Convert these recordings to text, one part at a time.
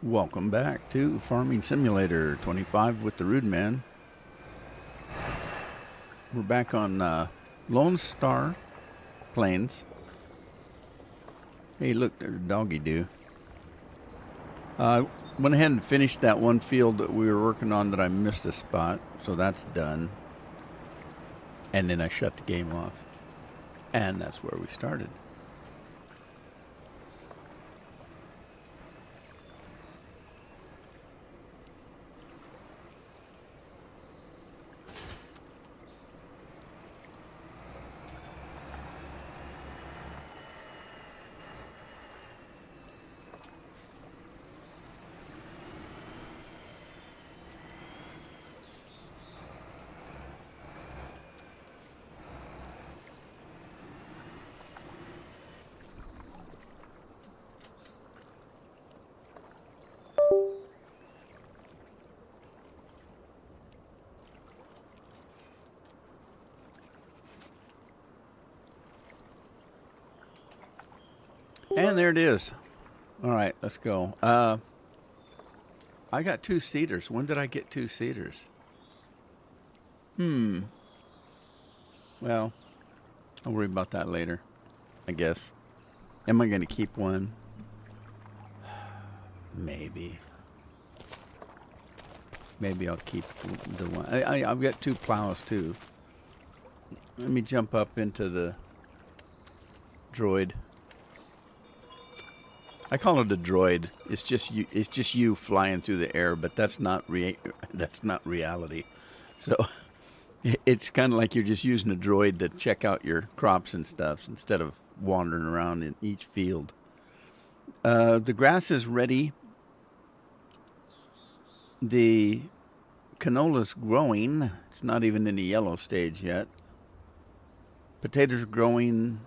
Welcome back to Farming Simulator 25 with the Rude Man. We're back on Lone Star Plains. Hey, look, there's a doggy do. Went ahead and finished that one field that we were working on that I missed a spot, so that's done. And then I shut the game off. And that's where we started. And there it is. All right, let's go. I got 2 seeders. When did I get 2 seeders? Well, I'll worry about that later, I guess. Am I going to keep one? Maybe. Maybe I'll keep the one. I've got 2 plows, too. Let me jump up into the droid. I call it a droid. It's just you. It's just you flying through the air, but that's not reality. So it's kind of like you're just using a droid to check out your crops and stuff instead of wandering around in each field. The grass is ready. The canola's growing. It's not even in the yellow stage yet. Potatoes are growing.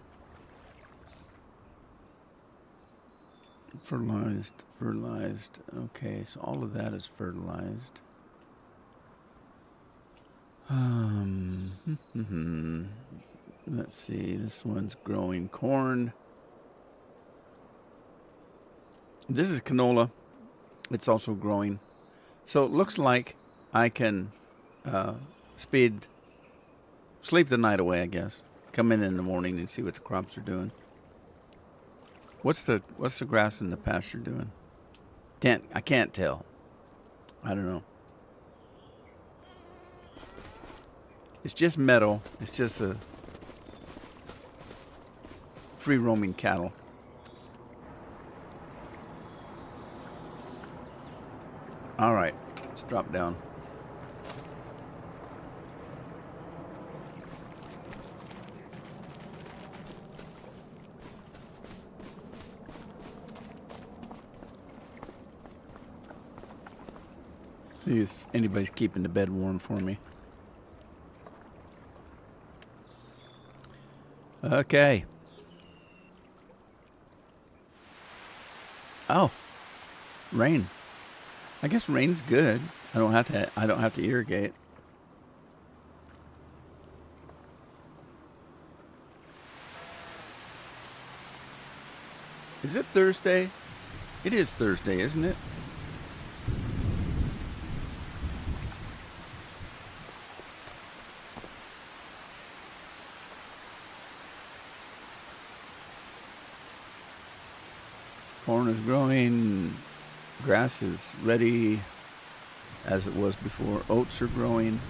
Fertilized. Okay, so all of that is fertilized. Let's see. This one's growing corn. This is canola. It's also growing. So it looks like I can sleep the night away, I guess. Come in the morning and see what the crops are doing. What's the grass in the pasture doing? I can't tell. I don't know. It's just meadow. It's just a free roaming cattle. All right, let's drop down. See if anybody's keeping the bed warm for me. Okay. Oh, rain. I guess rain's good. I don't have to irrigate. Is it Thursday? It is Thursday, isn't it? Corn is growing. Grass is ready as it was before. Oats are growing.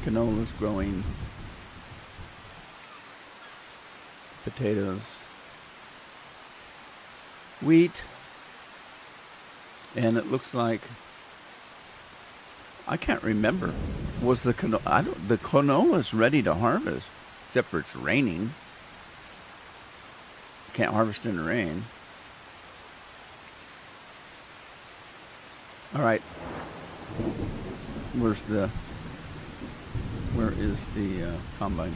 Canola's growing. Potatoes. Wheat. And it looks like, I can't remember. Was the canola's ready to harvest, except for it's raining. Can't harvest in the rain. All right. Where is the combine?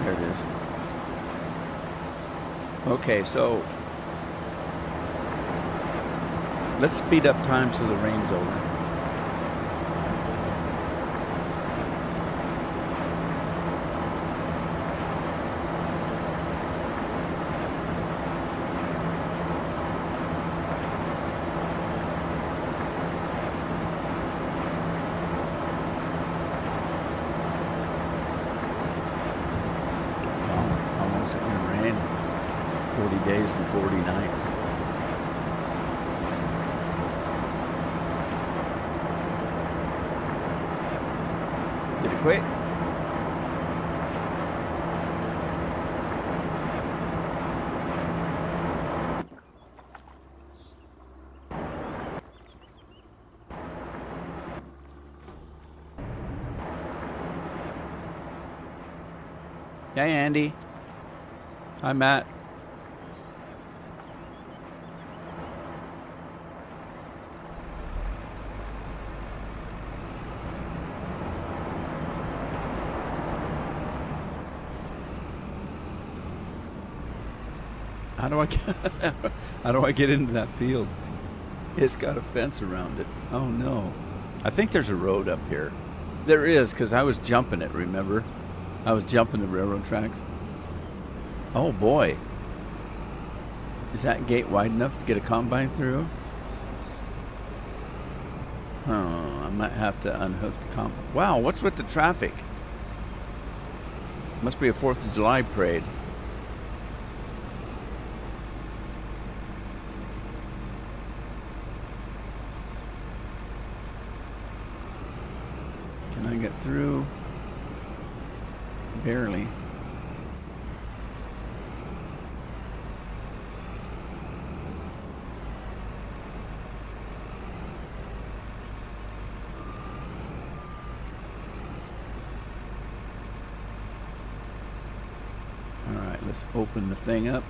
There it is. Okay, so let's speed up time so the rain's over. days and 40 nights. Did it quit? Hey, Andy. Hi, Matt. How do I get, how do I get into that field? It's got a fence around it. Oh no. I think there's a road up here. There is, because I was jumping it, remember? I was jumping the railroad tracks. Oh boy. Is that gate wide enough to get a combine through? Oh, I might have to unhook the combine. Wow, what's with the traffic? Must be a 4th of July parade. Can I get through? Barely. All right, let's open the thing up.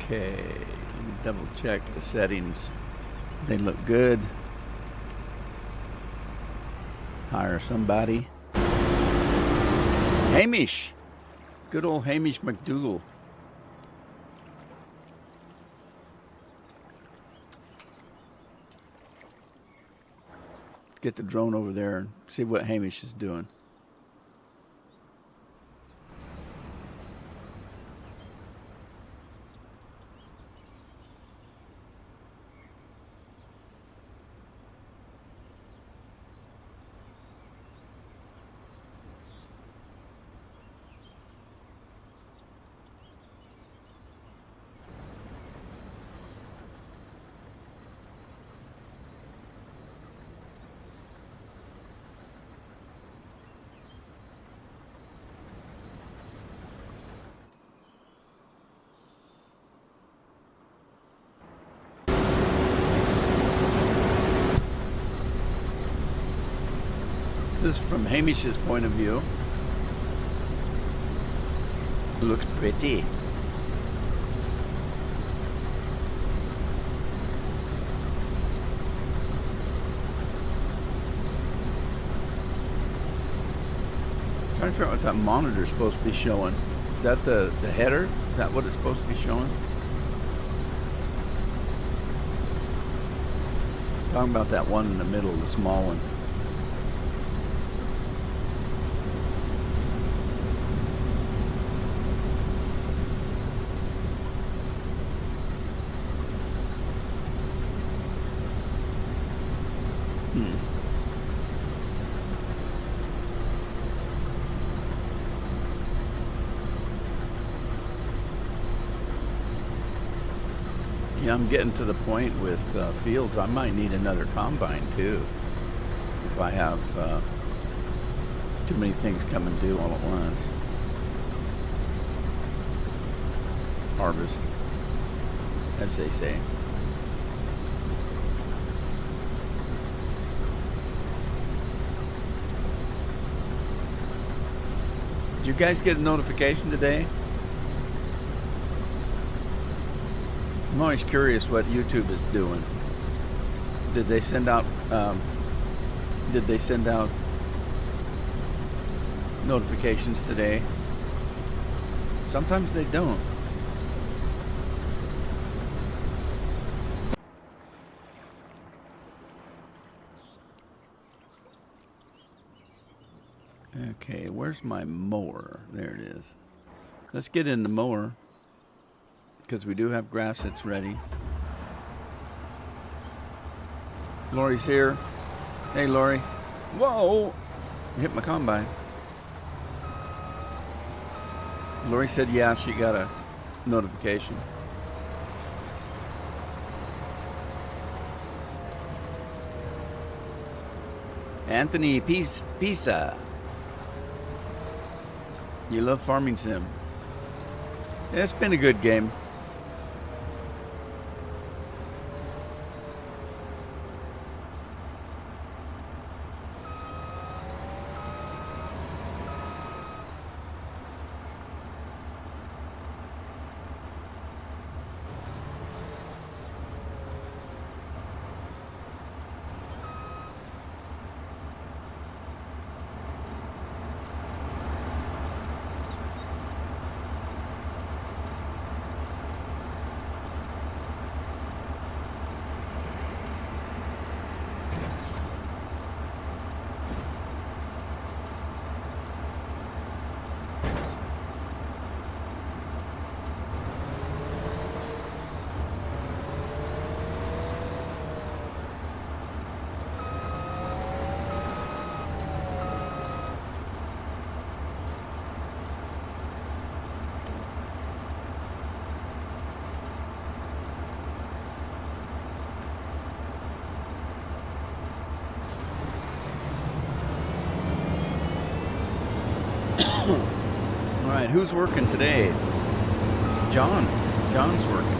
Okay, let me double check the settings. They look good. Hire somebody. Hamish! Good old Hamish McDougal. Get the drone over there and see what Hamish is doing. This is from Hamish's point of view. It looks pretty. Trying to figure out what that monitor is supposed to be showing. Is that the header? Is that what it's supposed to be showing? Talking about that one in the middle, the small one. Yeah, I'm getting to the point with fields. I might need another combine too, if I have too many things coming due all at once. Harvest, as they say. Did you guys get a notification today? I'm always curious what YouTube is doing. Did they send out notifications today? Sometimes they don't. Okay, where's my mower? There it is. Let's get in the mower, because we do have grass that's ready. Lori's here. Hey, Lori. Whoa! Hit my combine. Lori said, yeah, she got a notification. Anthony Pisa. You love Farming Sim. Yeah, it's been a good game. All right, who's working today? John. John's working.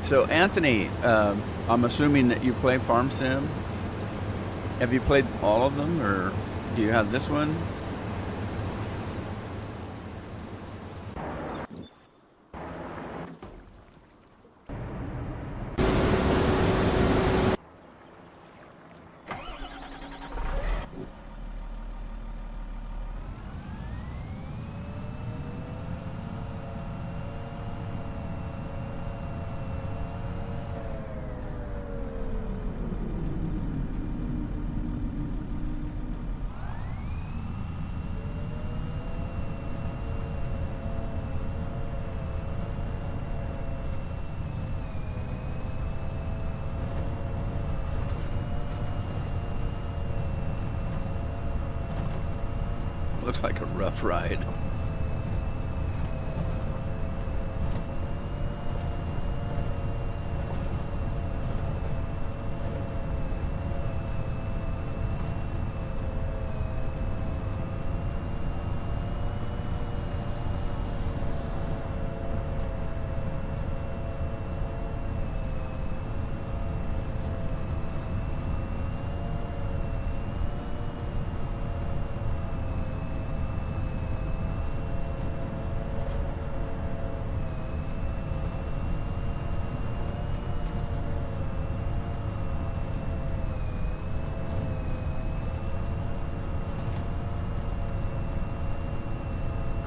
So, Anthony, I'm assuming that you play Farm Sim. Have you played all of them, or do you have this one? Looks like a rough ride.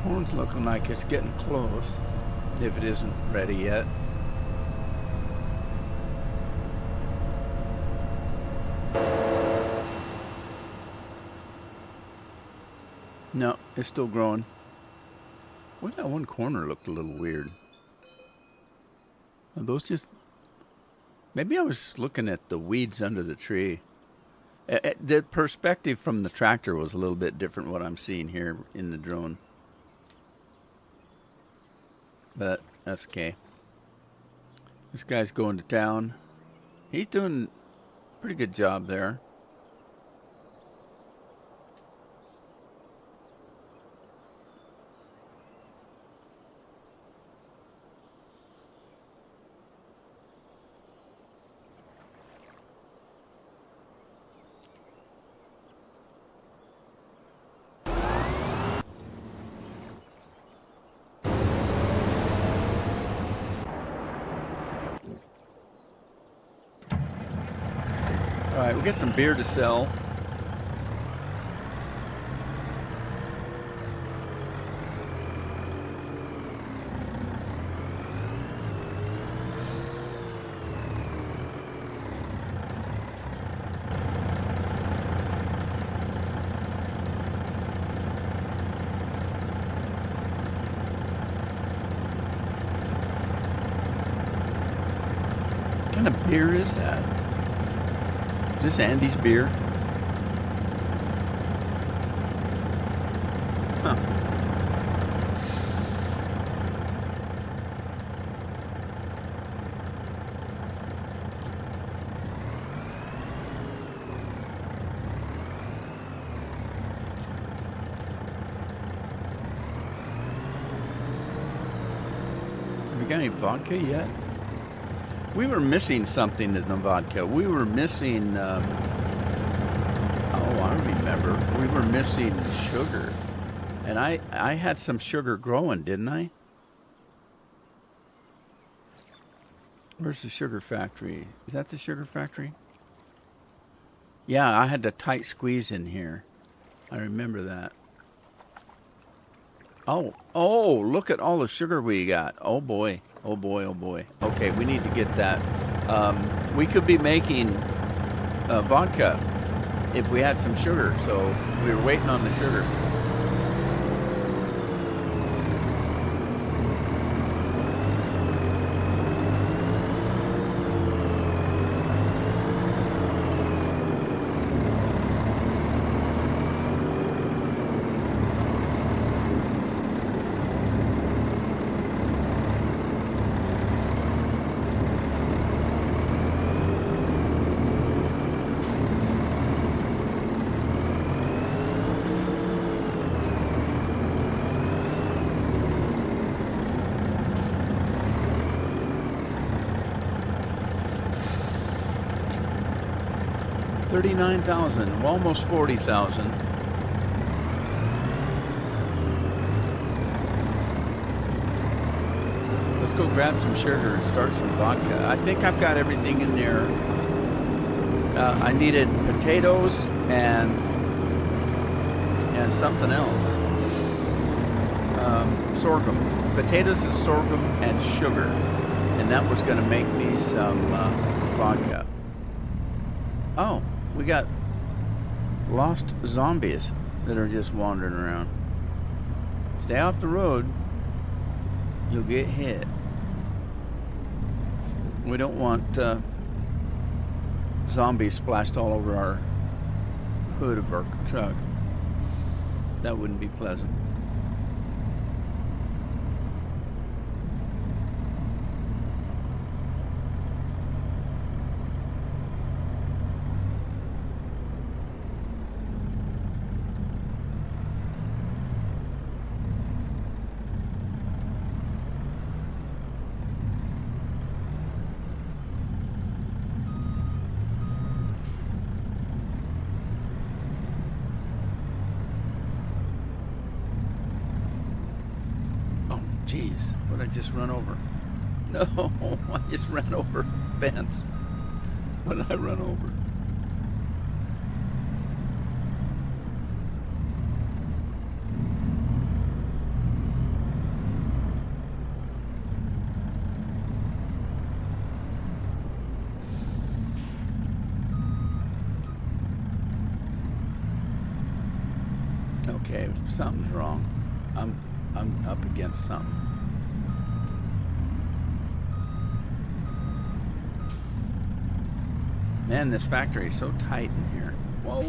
Corn's looking like it's getting close, if it isn't ready yet. No, it's still growing. Well, that one corner looked a little weird. Are those just... Maybe I was looking at the weeds under the tree. The perspective from the tractor was a little bit different what I'm seeing here in the drone. But that's okay. This guy's going to town. He's doing a pretty good job there. All right, we got some beer to sell. kind of beer is that? Is this Andy's beer? Huh. Have we got any vodka yet? We were missing something in the vodka. We were missing, oh, I remember. We were missing sugar. And I had some sugar growing, didn't I? Where's the sugar factory? Is that the sugar factory? Yeah, I had the tight squeeze in here. I remember that. Oh, look at all the sugar we got. Oh boy, oh boy, oh boy. Okay, we need to get that. We could be making vodka if we had some sugar, so we were waiting on the sugar. $39,000, almost $40,000. Let's go grab some sugar and start some vodka. I think I've got everything in there. I needed potatoes and something else. Sorghum. Potatoes and sorghum and sugar. And that was going to make me some vodka. Oh, we got lost zombies that are just wandering around. Stay off the road. You'll get hit. We don't want zombies splashed all over our hood of our truck. That wouldn't be pleasant. Jeez, what did I just run over? No, I just ran over a fence. What did I run over? Okay, something's wrong. I'm up against something. Man, this factory is so tight in here. Whoa.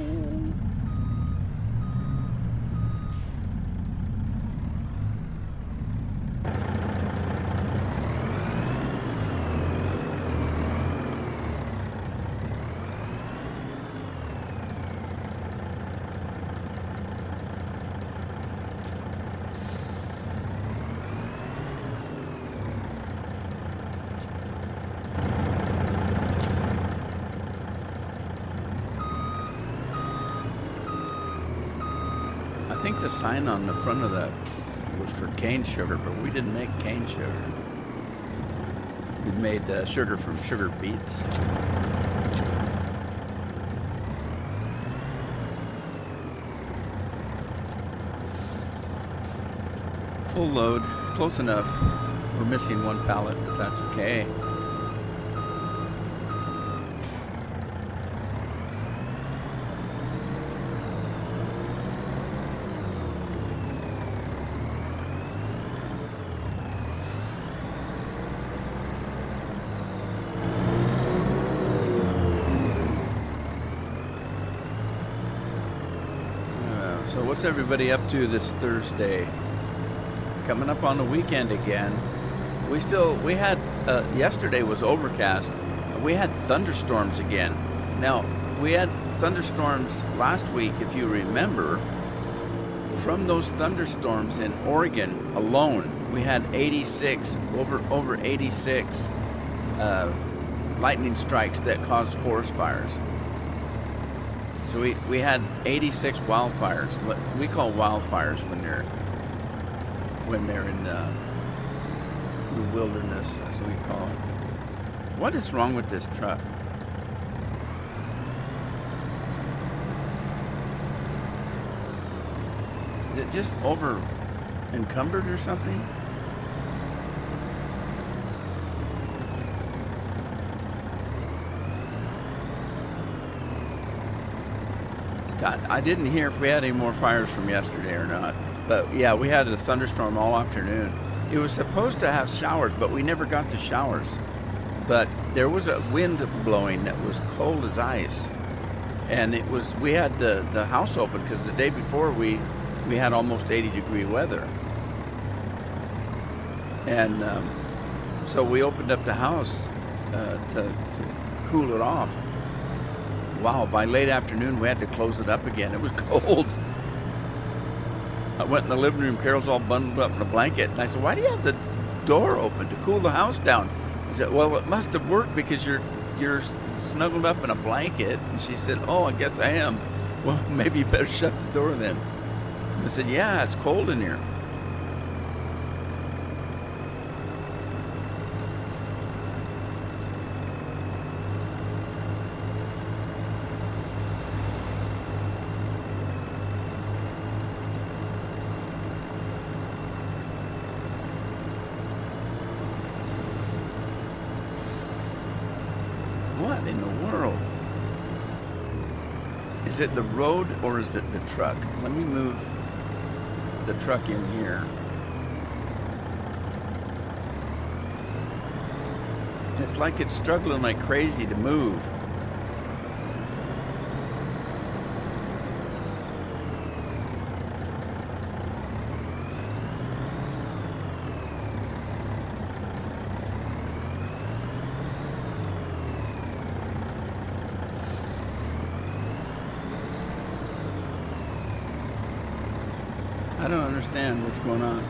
I think the sign on the front of that was for cane sugar, but we didn't make cane sugar. We made sugar from sugar beets. Full load, close enough. We're missing one pallet, but that's okay. what's everybody up to this Thursday? Coming up on the weekend again. We had, yesterday was overcast. We had thunderstorms again. Now, we had thunderstorms last week, if you remember. From those thunderstorms in Oregon alone, we had 86, over 86 lightning strikes that caused forest fires. So we had 86 wildfires. What we call wildfires when they're in the wilderness, as we call it. What is wrong with this truck? Is it just over encumbered or something? God, I didn't hear if we had any more fires from yesterday or not. But yeah, we had a thunderstorm all afternoon. It was supposed to have showers, but we never got the showers. But there was a wind blowing that was cold as ice. And we had the house open because the day before we had almost 80-degree weather. And so we opened up the house to cool it off. Wow, by late afternoon, we had to close it up again. It was cold. I went in the living room. Carol's all bundled up in a blanket. And I said, why do you have the door open to cool the house down? I said, well, it must have worked because you're snuggled up in a blanket. And she said, oh, I guess I am. Well, maybe you better shut the door then. I said, yeah, it's cold in here. What in the world? Is it the road or is it the truck? Let me move the truck in here. It's like it's struggling like crazy to move. I don't understand what's going on.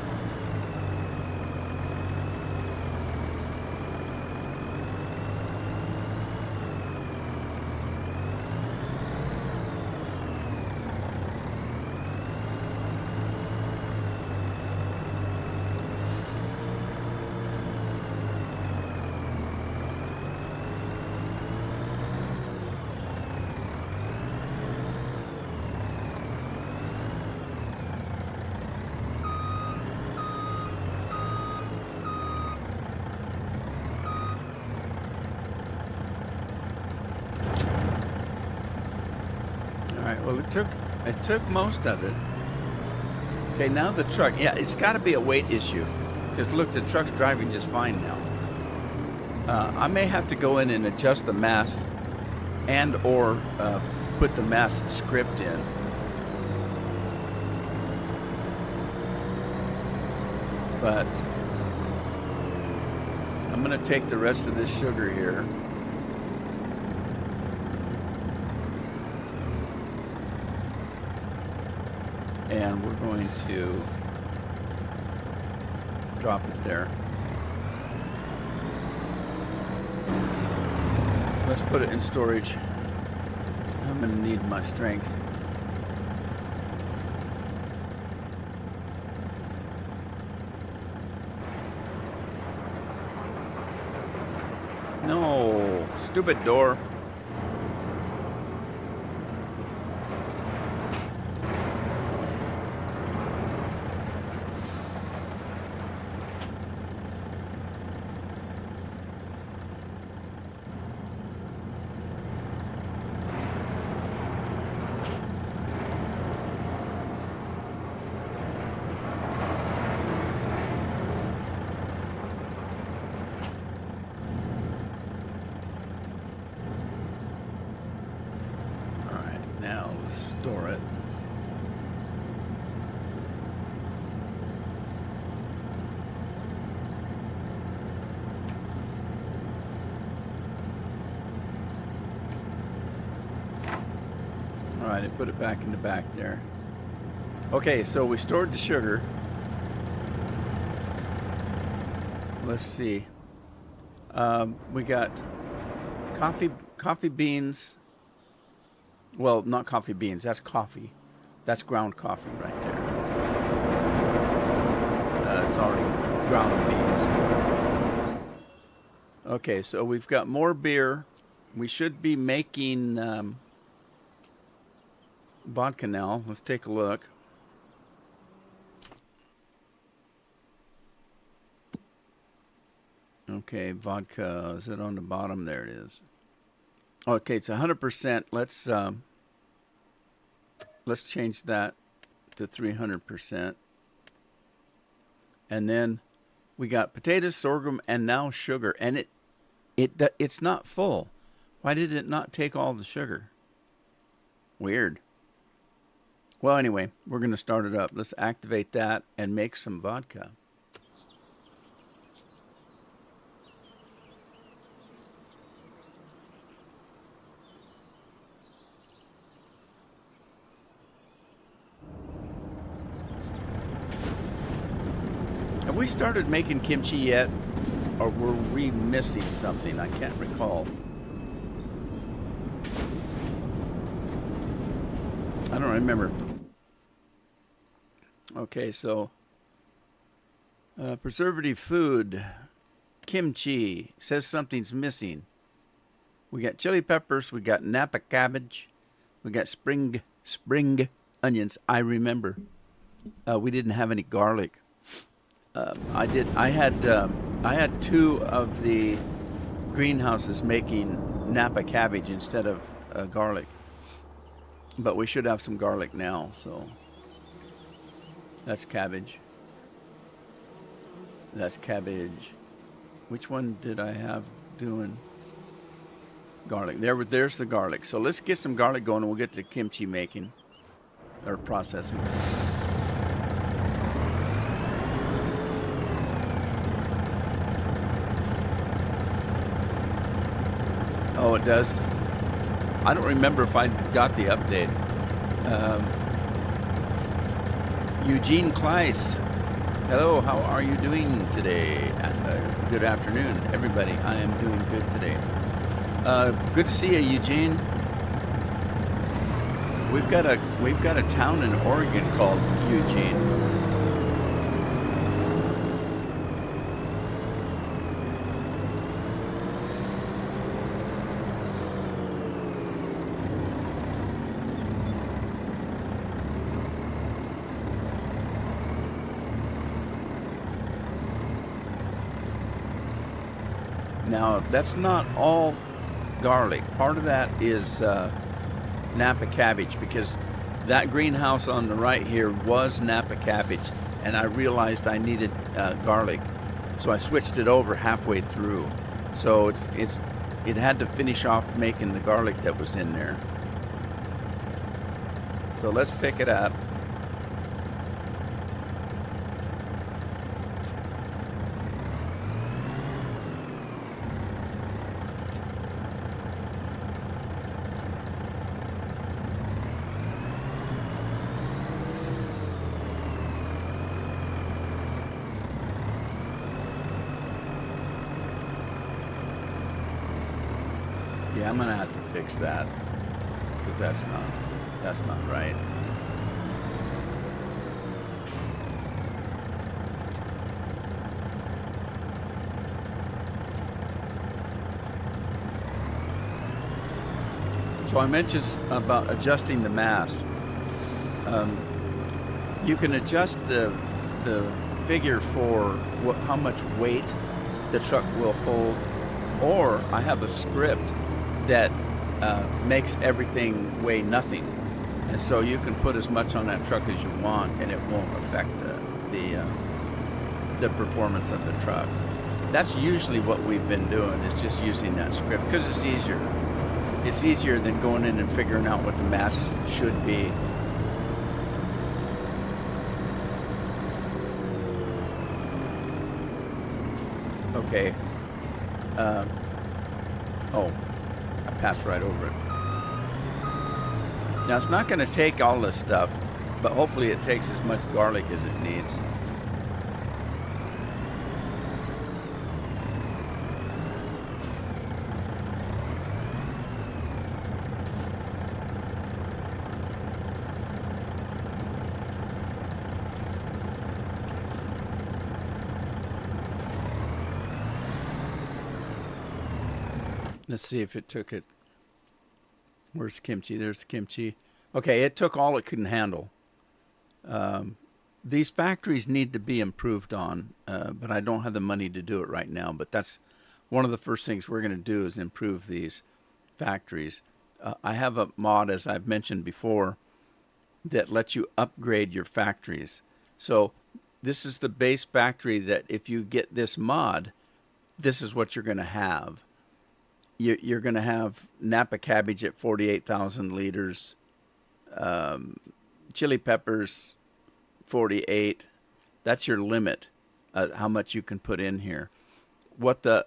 All right, well, it took most of it. Okay, now the truck. Yeah, it's got to be a weight issue. Because look, the truck's driving just fine now. I may have to go in and adjust the mass and or put the mass script in. But I'm going to take the rest of this sugar here. And we're going to drop it there. Let's put it in storage. I'm going to need my strength. No, stupid door. right, I put it back in the back there. Okay, so we stored the sugar. Let's see. We got coffee beans. Well, not coffee beans. That's coffee. That's ground coffee right there. It's already ground beans. Okay, so we've got more beer. We should be making vodka now. Let's take a look. Okay, vodka. Is it on the bottom? There it is. Okay, it's 100%. Let's change that to 300%. And then we got potatoes, sorghum, and now sugar. And it's not full. Why did it not take all the sugar? Weird. Well, anyway, we're going to start it up. Let's activate that and make some vodka. Have we started making kimchi yet? Or were we missing something? I can't recall. I don't remember. Okay, so preservative food, kimchi, says something's missing. We got chili peppers, we got Napa cabbage, we got spring onions. I remember. We didn't have any garlic. I had two of the greenhouses making Napa cabbage instead of garlic. But we should have some garlic now, so that's cabbage. That's cabbage. Which one did I have doing garlic? There's the garlic. So let's get some garlic going and we'll get to kimchi making or processing. Oh, it does? I don't remember if I got the update. Eugene Kleiss. Hello, how are you doing today? Good afternoon, everybody. I am doing good today. Good to see you, Eugene. We've got a town in Oregon called Eugene. Now, that's not all garlic. Part of that is Napa cabbage, because that greenhouse on the right here was Napa cabbage, and I realized I needed garlic, so I switched it over halfway through. So it had to finish off making the garlic that was in there. So let's pick it up. Yeah, I'm gonna have to fix that because that's not right. So I mentioned about adjusting the mass. You can adjust the figure for how much weight the truck will hold, or I have a script that makes everything weigh nothing, and so you can put as much on that truck as you want, and it won't affect the performance of the truck. That's usually what we've been doing, is just using that script because it's easier. It's easier than going in and figuring out what the mass should be. Okay. Oh, I passed right over it. Now, it's not going to take all this stuff, but hopefully it takes as much garlic as it needs. Let's see if it took it. Where's kimchi? There's kimchi. Okay, it took all it couldn't handle. These factories need to be improved on, but I don't have the money to do it right now. But that's one of the first things we're going to do is improve these factories. I have a mod, as I've mentioned before, that lets you upgrade your factories. So this is the base factory that if you get this mod, this is what you're going to have. You're going to have Napa cabbage at 48,000 liters, chili peppers 48. That's your limit, how much you can put in here. What the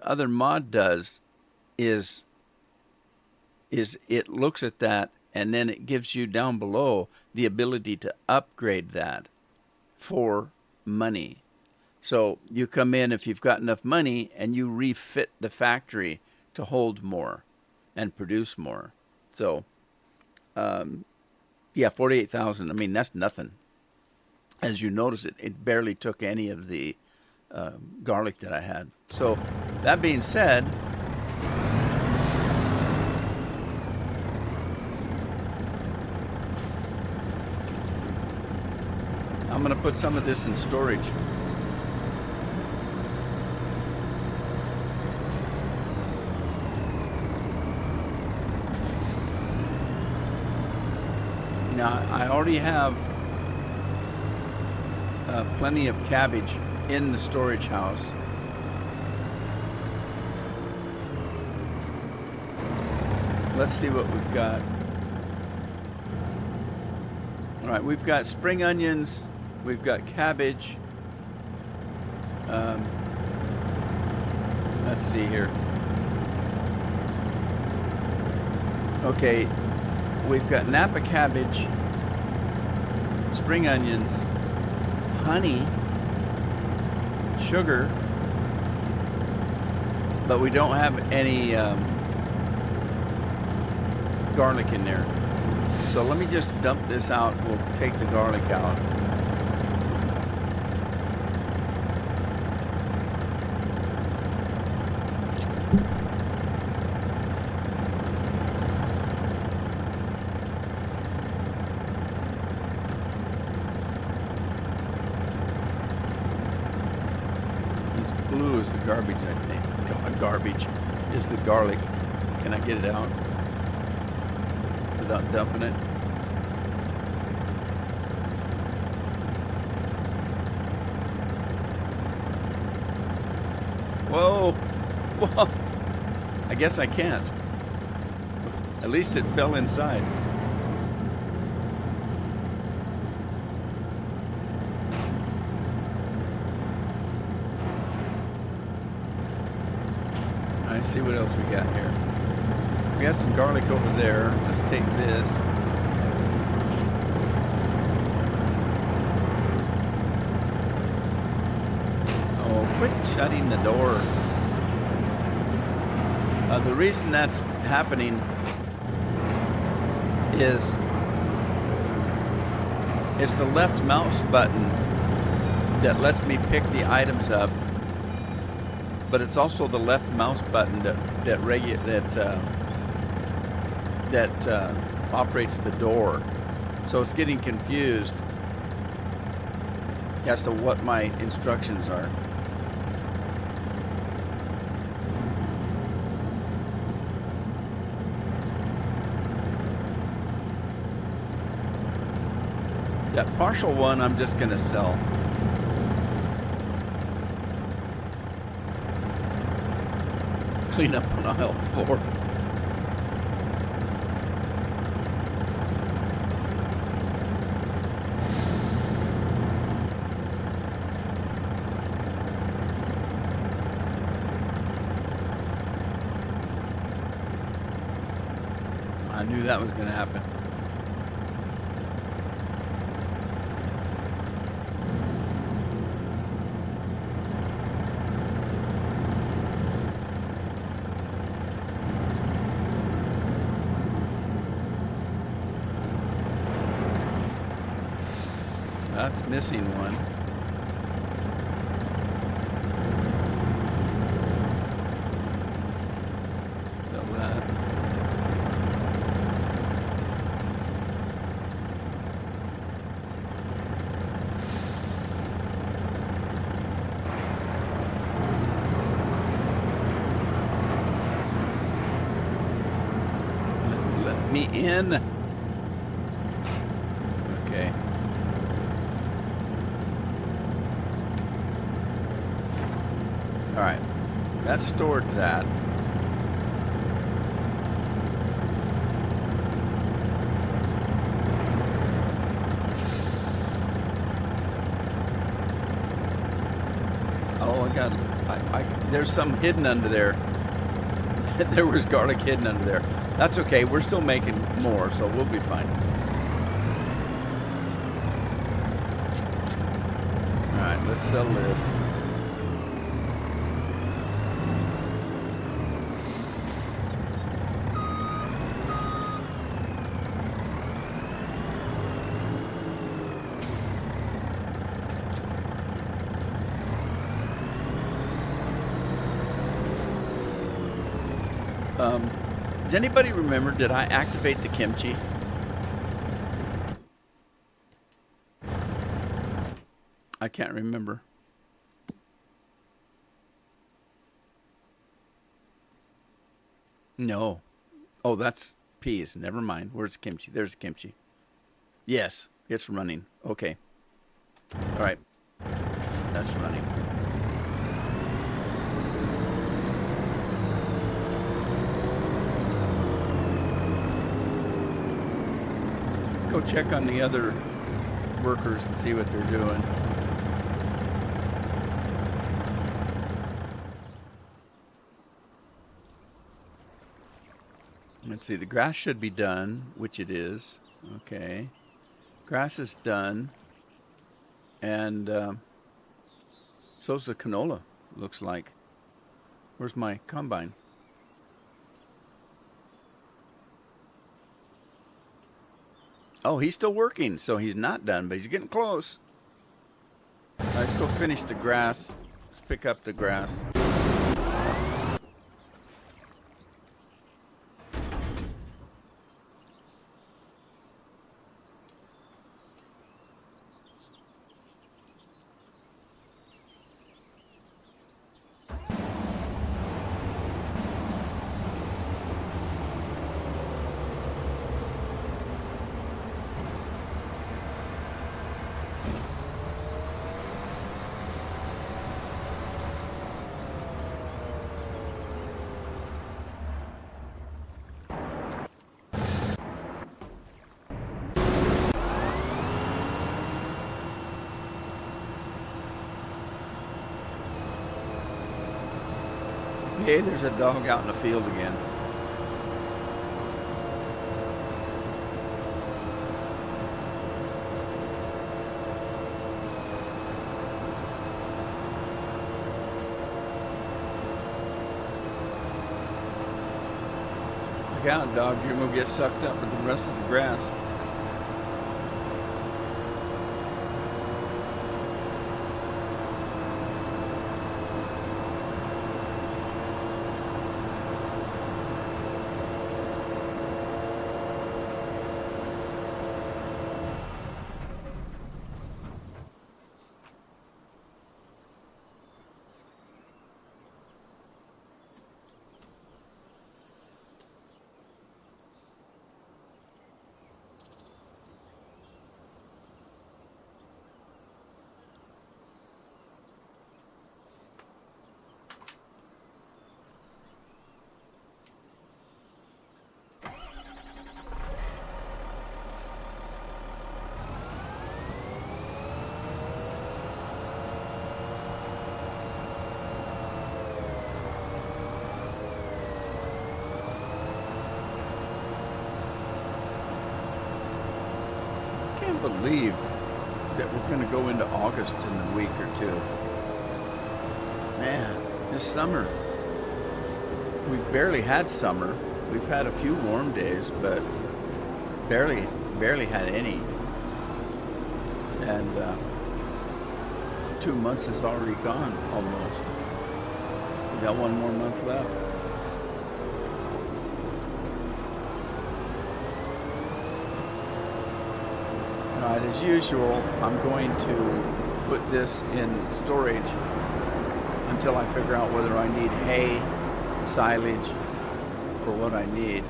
other mod does is it looks at that and then it gives you down below the ability to upgrade that for money. So you come in if you've got enough money and you refit the factory to hold more and produce more. So, yeah, 48,000. I mean, that's nothing. As you notice, it barely took any of the garlic that I had. So, that being said, I'm going to put some of this in storage. Now, I already have plenty of cabbage in the storage house. Let's see what we've got. All right, we've got spring onions, we've got cabbage. Let's see here. Okay. We've got Napa cabbage, spring onions, honey, sugar, but we don't have any garlic in there. So let me just dump this out. We'll take the garlic out. Blue is the garbage, I think. Garbage is the garlic. Can I get it out without dumping it? Whoa! Whoa! I guess I can't. At least it fell inside. Let's see what else we got here. We got some garlic over there. Let's take this. Oh, quit shutting the door. The reason that's happening is it's the left mouse button that lets me pick the items up. But it's also the left mouse button that operates the door, so it's getting confused as to what my instructions are. That partial one I'm just going to sell. Clean up on aisle 4. I knew that was going to happen. That's missing one. Sell that. Let me in. Okay. All right. That stored that. Oh, there's some hidden under there. There was garlic hidden under there. That's okay. We're still making more, so we'll be fine. All right, let's sell this. Does anybody remember, did I activate the kimchi? I can't remember. No. Oh, that's peas. Never mind. Where's kimchi? There's kimchi. Yes, it's running. Okay. All right. That's running. Go check on the other workers and see what they're doing. Let's see, the grass should be done, which it is. Okay. Grass is done. And so's the canola, looks like. Where's my combine? Oh, he's still working, so he's not done, but he's getting close. All right, let's go finish the grass. Let's pick up the grass. Hey, there's a dog out in the field again. Look out, dog. You're going to get sucked up with the rest of the grass. Believe that we're going to go into August in a week or two. Man, this summer, we've barely had summer. We've had a few warm days, but barely had any. And 2 months is already gone almost. We got 1 more month left. All right, as usual, I'm going to put this in storage until I figure out whether I need hay, silage, or what I need.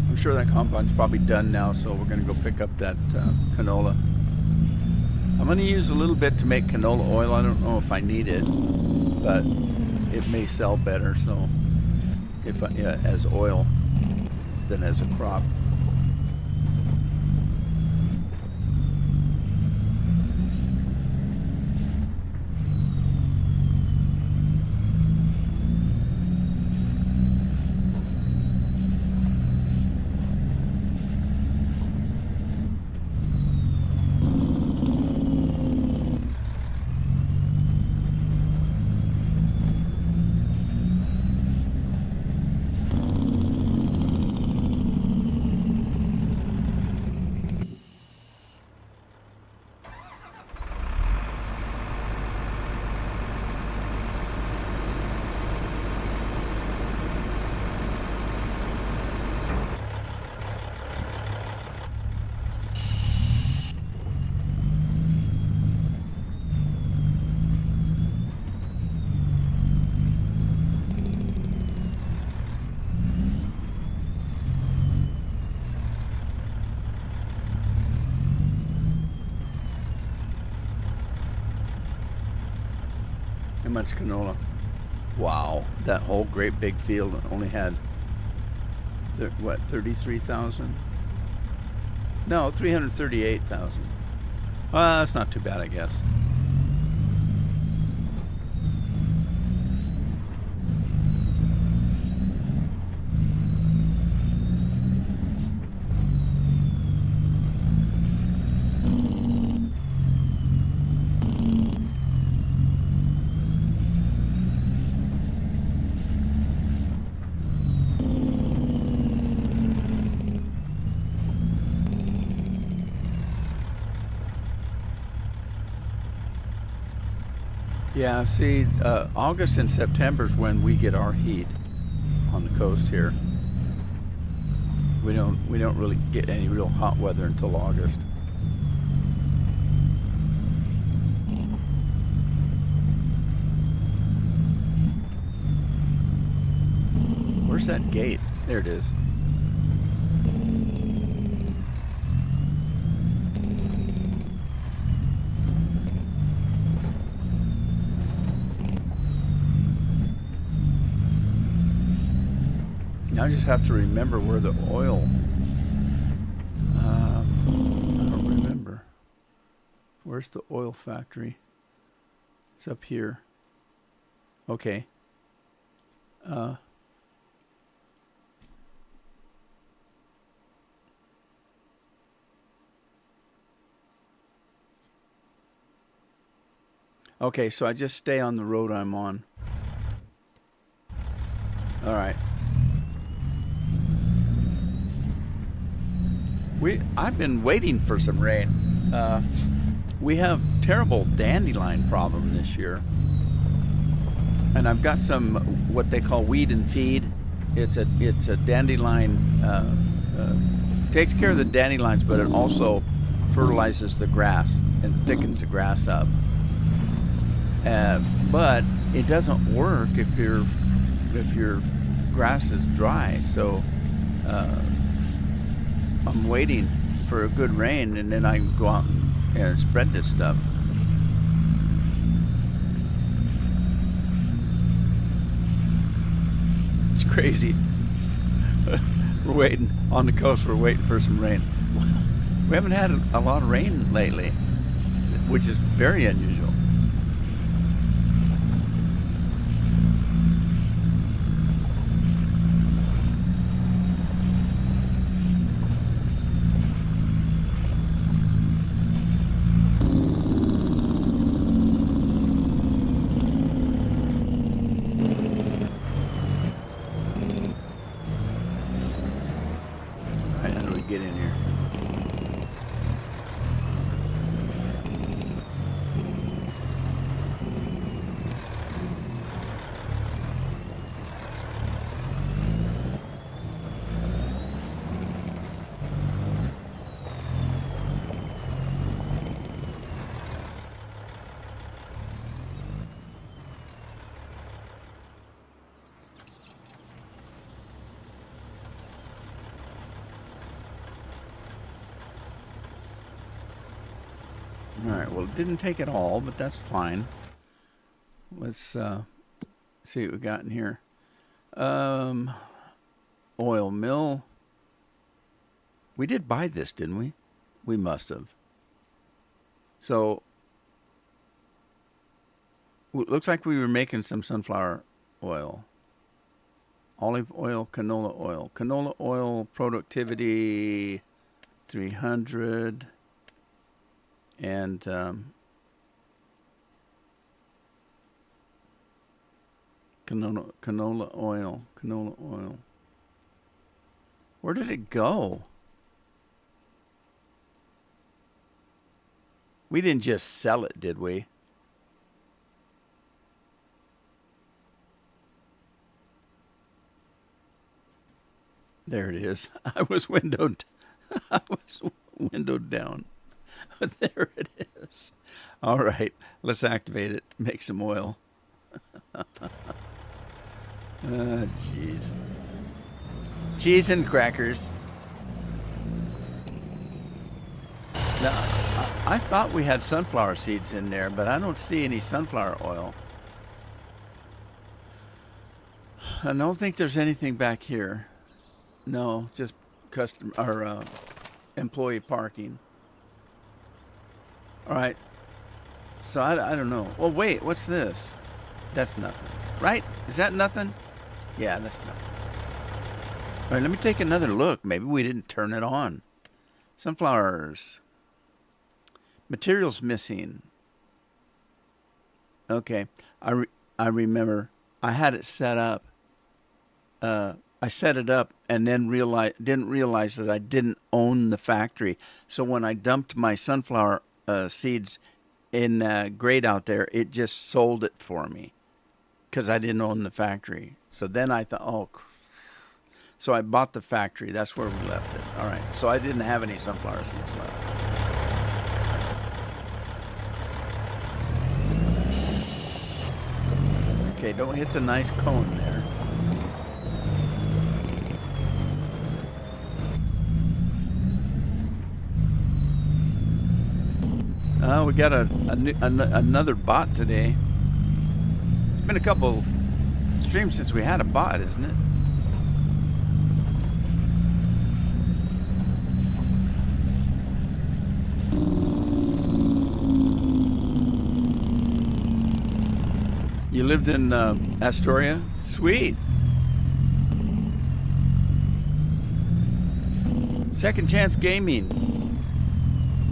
I'm sure that combine's probably done now, so we're going to go pick up that canola. I'm going to use a little bit to make canola oil. I don't know if I need it, but it may sell better. So, if as oil than as a crop. How much canola? Wow, that whole great big field only had, what, 33,000? No, 338,000. That's not too bad, I guess. Yeah, see, August and September is when we get our heat on the coast here. We don't really get any real hot weather until August. Where's that gate? There it is. Now I just have to remember where the oil. I don't remember. Where's the oil factory? It's up here. Okay. Okay, so I just stay on the road I'm on. All right. I've been waiting for some rain. We have terrible dandelion problem this year, and I've got some what they call weed and feed. It's a dandelion, takes care of the dandelions, but it also fertilizes the grass and thickens the grass up. But it doesn't work if your grass is dry. So I'm waiting for a good rain, and then I can go out and spread this stuff. It's crazy. We're waiting on the coast. We're waiting for some rain. We haven't had a lot of rain lately, which is very unusual. All right, how do we get in here? All right, well, it didn't take it all, but that's fine. Let's see what we got in here. Oil mill. We did buy this, didn't we? We must have. So, it looks like we were making some sunflower oil. Olive oil, canola oil. Canola oil productivity 300. And canola oil. Where did it go? We didn't just sell it, did we? There it is. I was windowed down. There it is. All right, let's activate it. Make some oil. Jeez. Cheese and crackers. Now, I thought we had sunflower seeds in there, but I don't see any sunflower oil. I don't think there's anything back here. No, just employee parking. All right. So I don't know. Oh, wait, what's this? That's nothing, right? Is that nothing? Yeah, that's nothing. All right, let me take another look. Maybe we didn't turn it on. Sunflowers. Materials missing. Okay, I remember. I had it set up. I set it up and then didn't realize that I didn't own the factory. So when I dumped my sunflower seeds in grade out there, it just sold it for me because I didn't own the factory. So then I thought, so I bought the factory. That's where we left it. All right. So I didn't have any sunflower seeds left. Okay, don't hit the nice cone there. We got another bot today. It's been a couple streams since we had a bot, isn't it? You lived in Astoria? Sweet. Second Chance Gaming.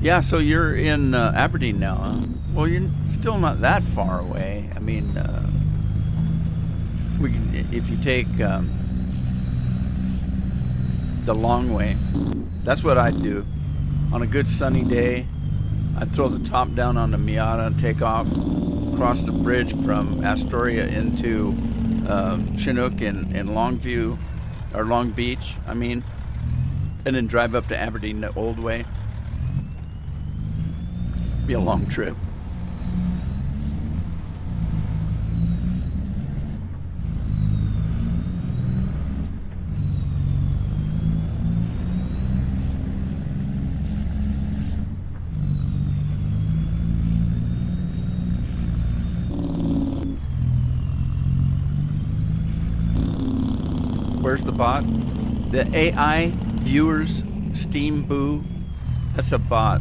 Yeah, so you're in Aberdeen now, huh? Well, you're still not that far away. I mean, we can, if you take the long way, that's what I'd do. On a good sunny day, I'd throw the top down on the Miata and take off, cross the bridge from Astoria into Chinook and Longview, or Long Beach, I mean, and then drive up to Aberdeen the old way. Be a long trip. Where's the bot? The AI viewers Steam Boo That's a bot.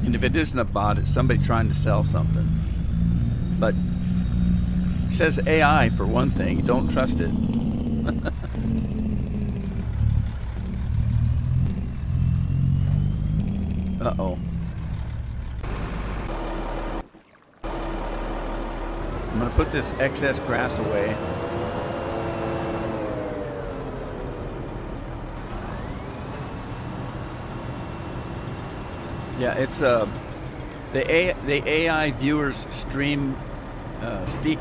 And if it isn't a bot, it's somebody trying to sell something. But it says AI for one thing. Don't trust it. Uh-oh. I'm going to put this excess grass away. Yeah, it's the AI viewers stream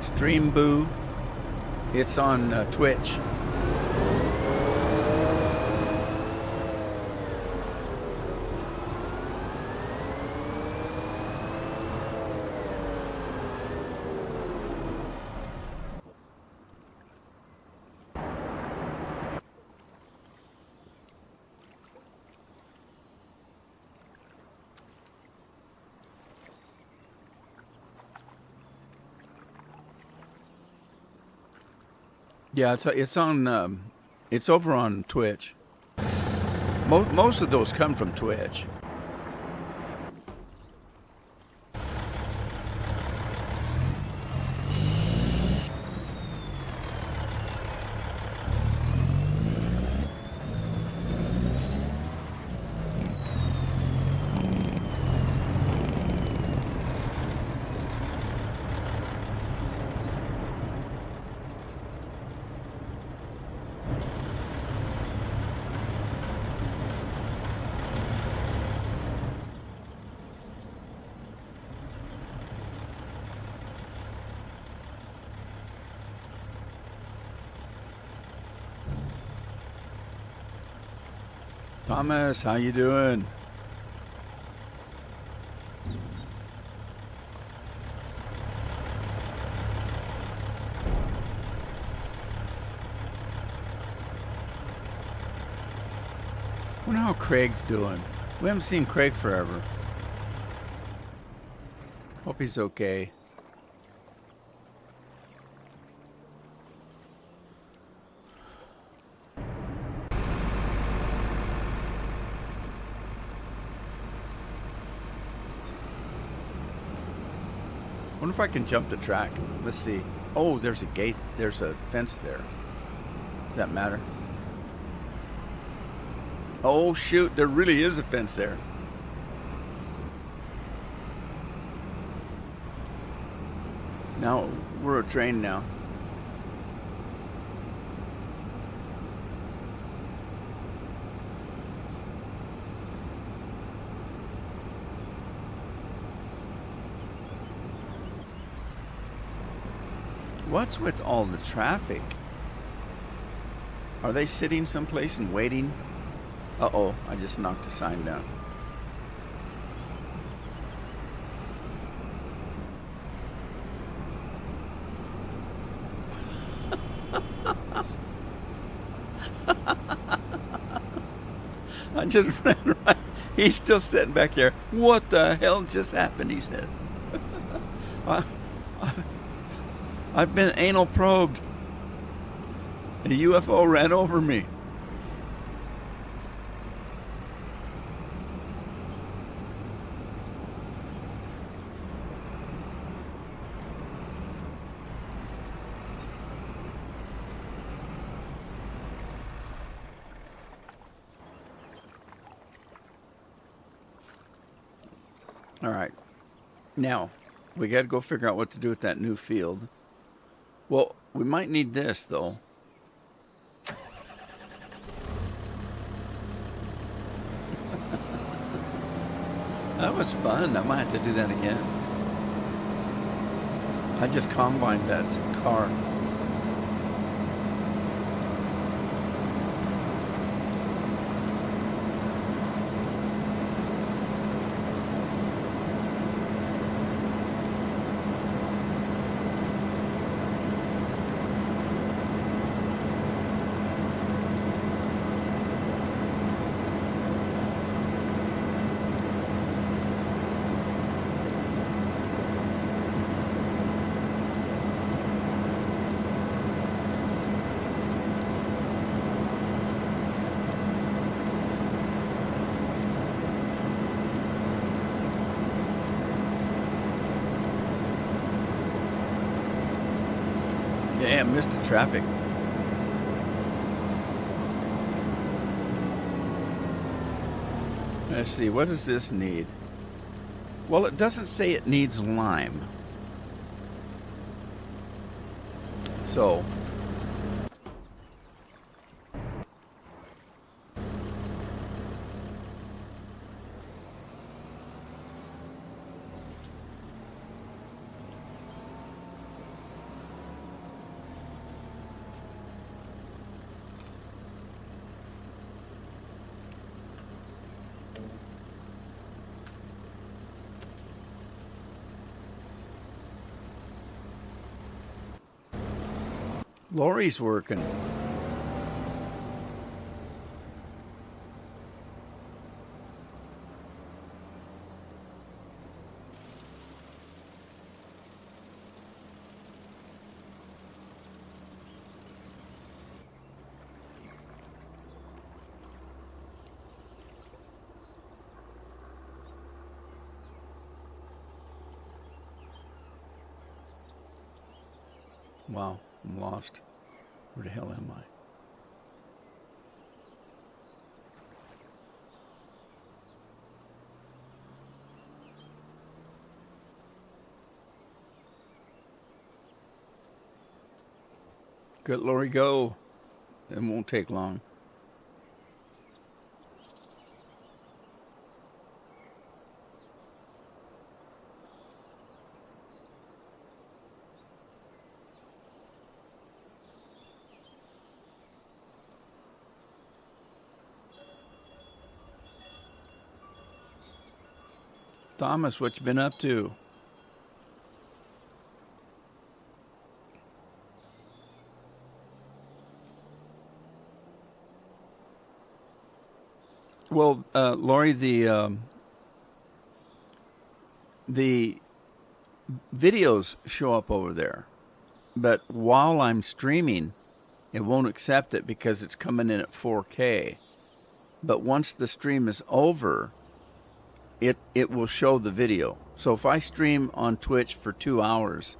Stream Boo. It's on Twitch. Yeah, it's over on Twitch. Most of those come from Twitch. Thomas, how you doing? Wonder how Craig's doing. We haven't seen Craig forever. Hope he's okay. Wonder if I can jump the track. Let's see. Oh, there's a gate. There's a fence there. Does that matter? Oh, shoot. There really is a fence there. Now, we're a train now. What's with all the traffic? Are they sitting someplace and waiting? Uh-oh, I just knocked a sign down. I just ran right. He's still sitting back there. What the hell just happened, he said. I've been anal probed. A UFO ran over me. All right. Now, we got to go figure out what to do with that new field. Well, we might need this, though. That was fun. I might have to do that again. I just combined that car. I missed the traffic. Let's see, what does this need? Well, it doesn't say it needs lime. So, Lori's working. Wow, I'm lost. Where the hell am I? Good, Lori, go. It won't take long. Thomas, what you been up to? Well, Lori, the videos show up over there, but while I'm streaming, it won't accept it because it's coming in at 4K. But once the stream is over, it will show the video. So if I stream on Twitch for 2 hours,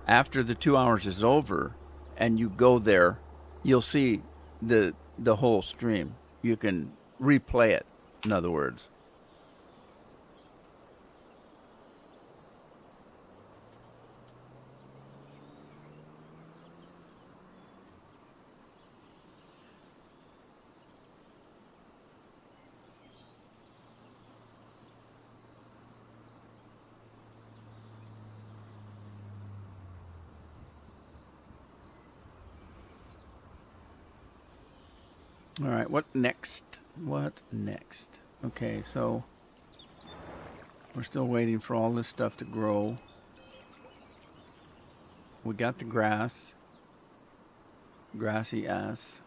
after the 2 hours is over and you go there, you'll see the whole stream. You can replay it, in other words. All right, what next? What next? Okay, so we're still waiting for all this stuff to grow. We got the grass. Grassy ass.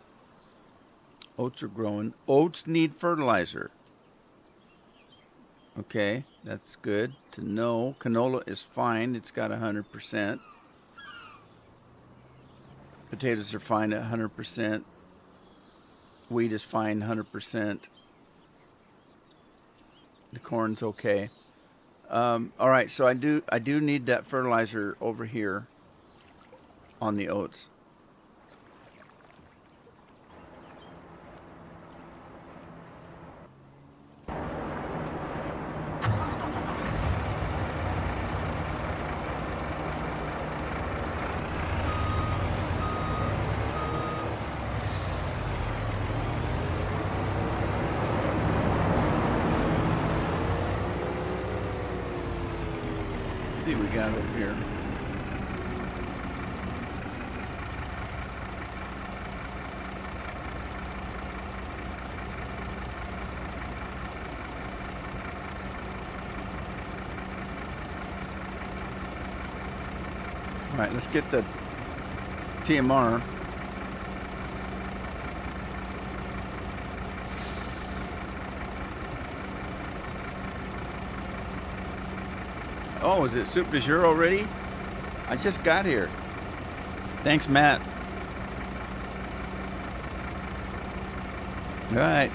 Oats are growing. Oats need fertilizer. Okay, that's good to know. Canola is fine. It's got 100%. Potatoes are fine at 100%. Wheat is fine, 100%. The corn's okay. All right, so I do need that fertilizer over here on the oats. See what we got over here. All right, let's get the TMR. Oh, is it soup du jour already? I just got here. Thanks, Matt. All right.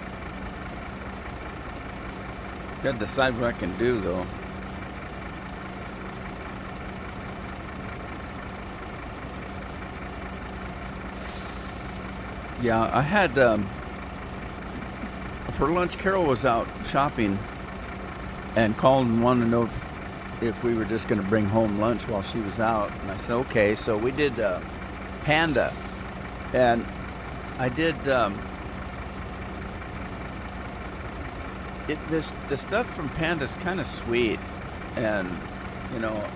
Got to decide what I can do, though. Yeah, I had for lunch. Carol was out shopping and called and wanted to know if we were just going to bring home lunch while she was out. And I said, okay. So we did Panda, and I did the stuff from Panda's kind of sweet, and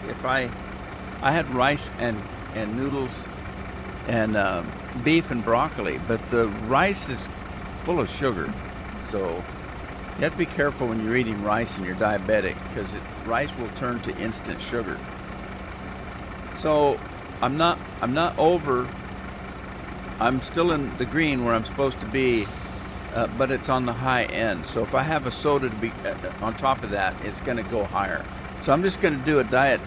if I had rice and noodles and beef and broccoli, but the rice is full of sugar, so you have to be careful when you're eating rice and you're diabetic, because rice will turn to instant sugar. So I'm not over. I'm still in the green where I'm supposed to be, but it's on the high end. So if I have a soda to be on top of that, it's going to go higher. So I'm just going to do a diet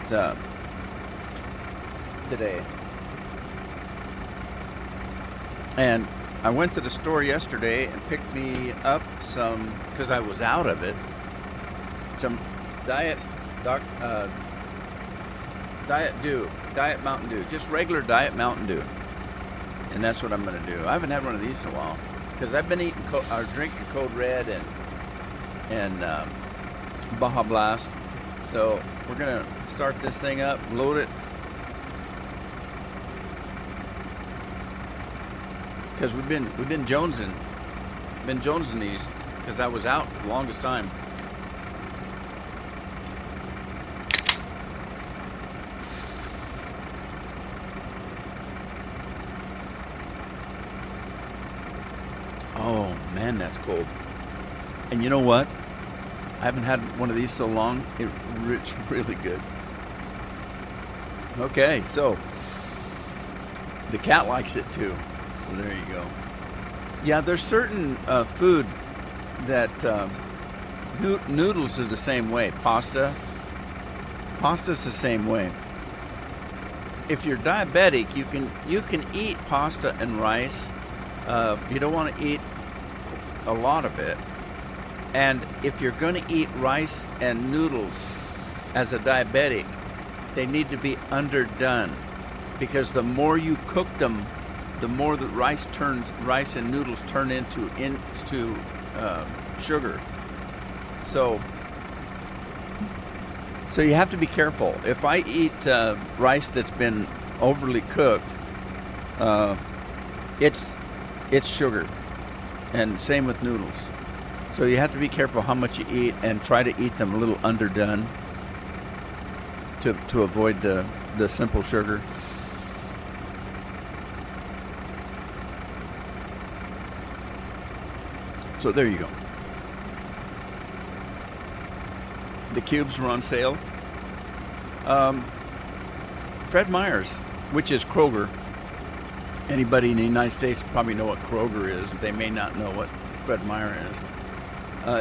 today. And I went to the store yesterday and picked me up some, because I was out of it, some Diet Mountain Dew, just regular Diet Mountain Dew. And that's what I'm going to do. I haven't had one of these in a while, because I've been drinking Code Red and Baja Blast. So we're going to start this thing up, load it, because we've been jonesing these, because I was out for the longest time. Oh man, that's cold. And you know what? I haven't had one of these so long. It's really good. Okay, so the cat likes it too. So there you go. Yeah, there's certain food that noodles are the same way. Pasta's the same way. If you're diabetic, you can eat pasta and rice. You don't want to eat a lot of it. And if you're going to eat rice and noodles as a diabetic, they need to be underdone, because the more you cook them, the more the rice and noodles turn into sugar. So you have to be careful. If I eat rice that's been overly cooked, it's sugar, and same with noodles. So you have to be careful how much you eat, and try to eat them a little underdone to avoid the simple sugar. So there you go. The cubes were on sale. Fred Meyer's, which is Kroger. Anybody in the United States probably know what Kroger is. They may not know what Fred Meyer is.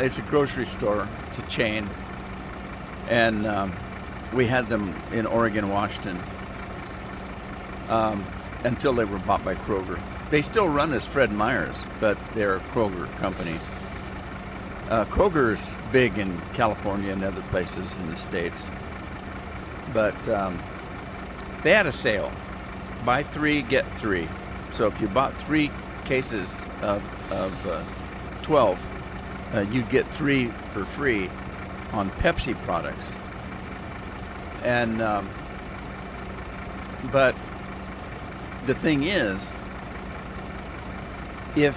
It's a grocery store. It's a chain. And we had them in Oregon, Washington, until they were bought by Kroger. They still run as Fred Meyer's, but they're a Kroger company. Kroger is big in California and other places in the States. But they had a sale. Buy 3, get 3. So if you bought 3 cases of 12, you'd get 3 for free on Pepsi products. And but the thing is, if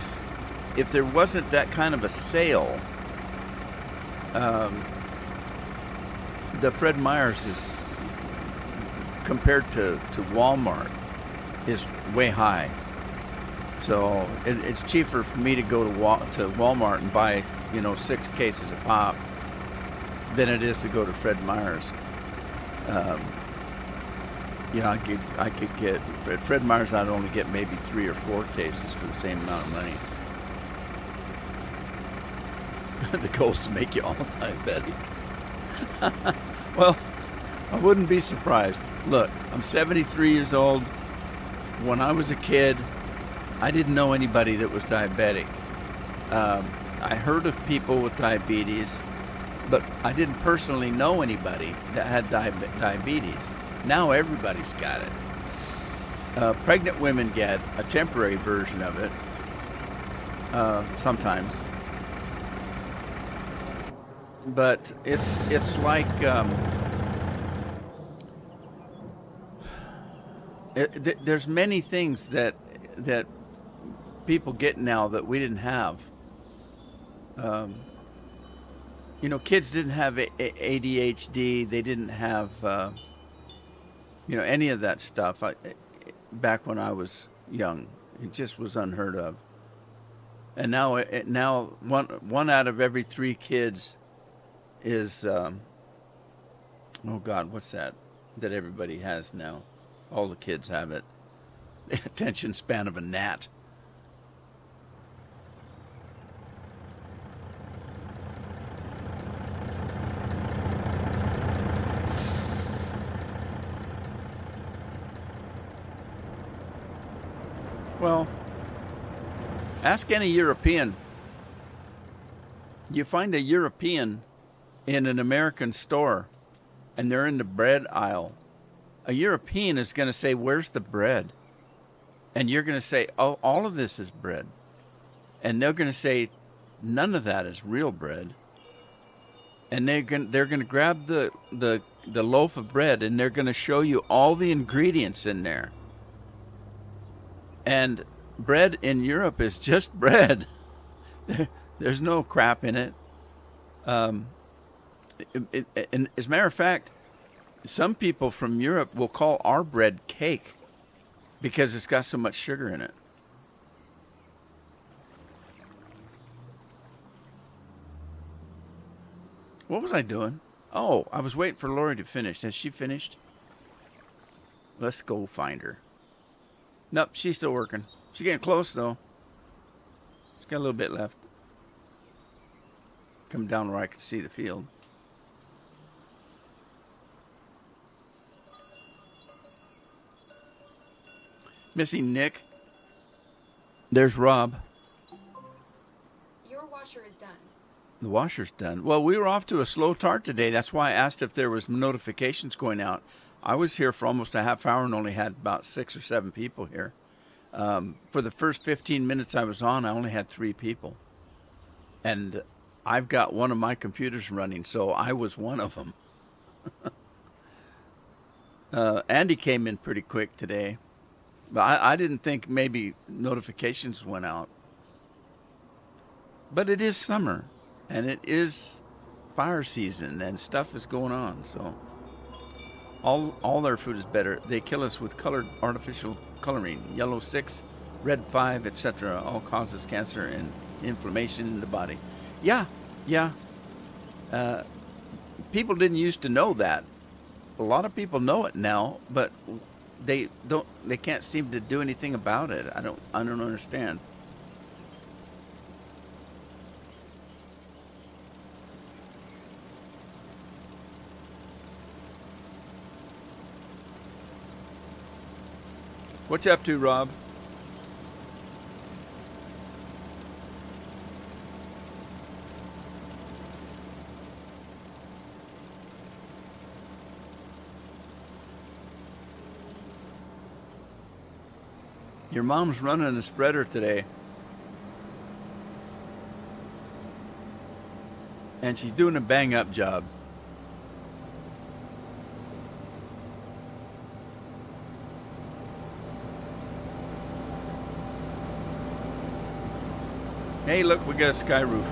there wasn't that kind of a sale, the Fred Meyer's is, compared to Walmart, is way high. So it's cheaper for me to go to Walmart and buy 6 cases of pop than it is to go to Fred Meyer's. I could get Fred Meyer's. I'd only get maybe 3 or 4 cases for the same amount of money. The goal is to make you all diabetic. Well, I wouldn't be surprised. Look, I'm 73 years old. When I was a kid, I didn't know anybody that was diabetic. I heard of people with diabetes, but I didn't personally know anybody that had diabetes. Now everybody's got it. Pregnant women get a temporary version of it, sometimes. But it's like there's many things that people get now that we didn't have. Um, Kids didn't have ADHD. They didn't have any of that stuff. Back when I was young, it just was unheard of. And now one out of every three kids is oh God, what's that everybody has now? All the kids have it. The attention span of a gnat. Well, ask any European. You find a European in an American store and they're in the bread aisle. A European is going to say, "Where's the bread?" And you're going to say, "Oh, all of this is bread." And they're going to say, "None of that is real bread." And they're going to grab the loaf of bread and they're going to show you all the ingredients in there. And bread in Europe is just bread. There's no crap in it. And as a matter of fact, some people from Europe will call our bread cake because it's got so much sugar in it. What was I doing? Oh, I was waiting for Lori to finish. Has she finished? Let's go find her. Nope, she's still working. She's getting close, though. She's got a little bit left. Come down where I can see the field. Missing Nick. There's Rob. Your washer is done. The washer's done. Well, we were off to a slow start today. That's why I asked if there was notifications going out. I was here for almost a half hour and only had about 6 or 7 people here. For the first 15 minutes I was on, I only had 3 people. And I've got one of my computers running, so I was one of them. Andy came in pretty quick today. But I didn't think maybe notifications went out. But it is summer, and it is fire season, and stuff is going on. So all their food is better. They kill us with colored artificial coloring, yellow 6, red 5, etc. All causes cancer and inflammation in the body. Yeah. People didn't used to know that. A lot of people know it now, but they can't seem to do anything about it. I don't understand. What you up to, Rob? Your mom's running a spreader today. And she's doing a bang-up job. Hey, look, we got a sky roof.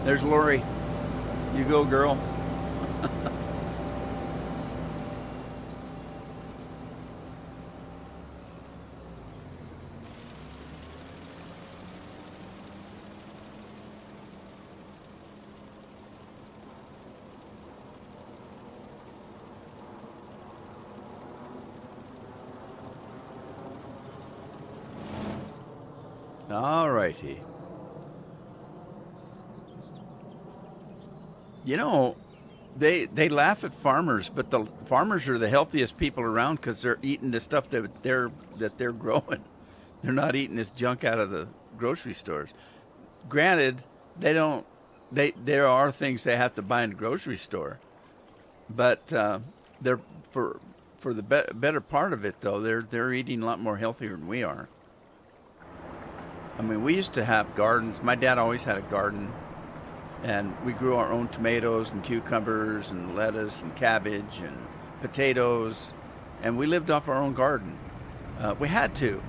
There's Lori. You go, girl. All righty. You know, they laugh at farmers, but the farmers are the healthiest people around because they're eating the stuff that they're growing. They're not eating this junk out of the grocery stores. Granted, they don't. There are things they have to buy in the grocery store, but they're for the better part of it though. They're eating a lot more healthier than we are. I mean, we used to have gardens. My dad always had a garden, and we grew our own tomatoes and cucumbers and lettuce and cabbage and potatoes, and we lived off our own garden. We had to.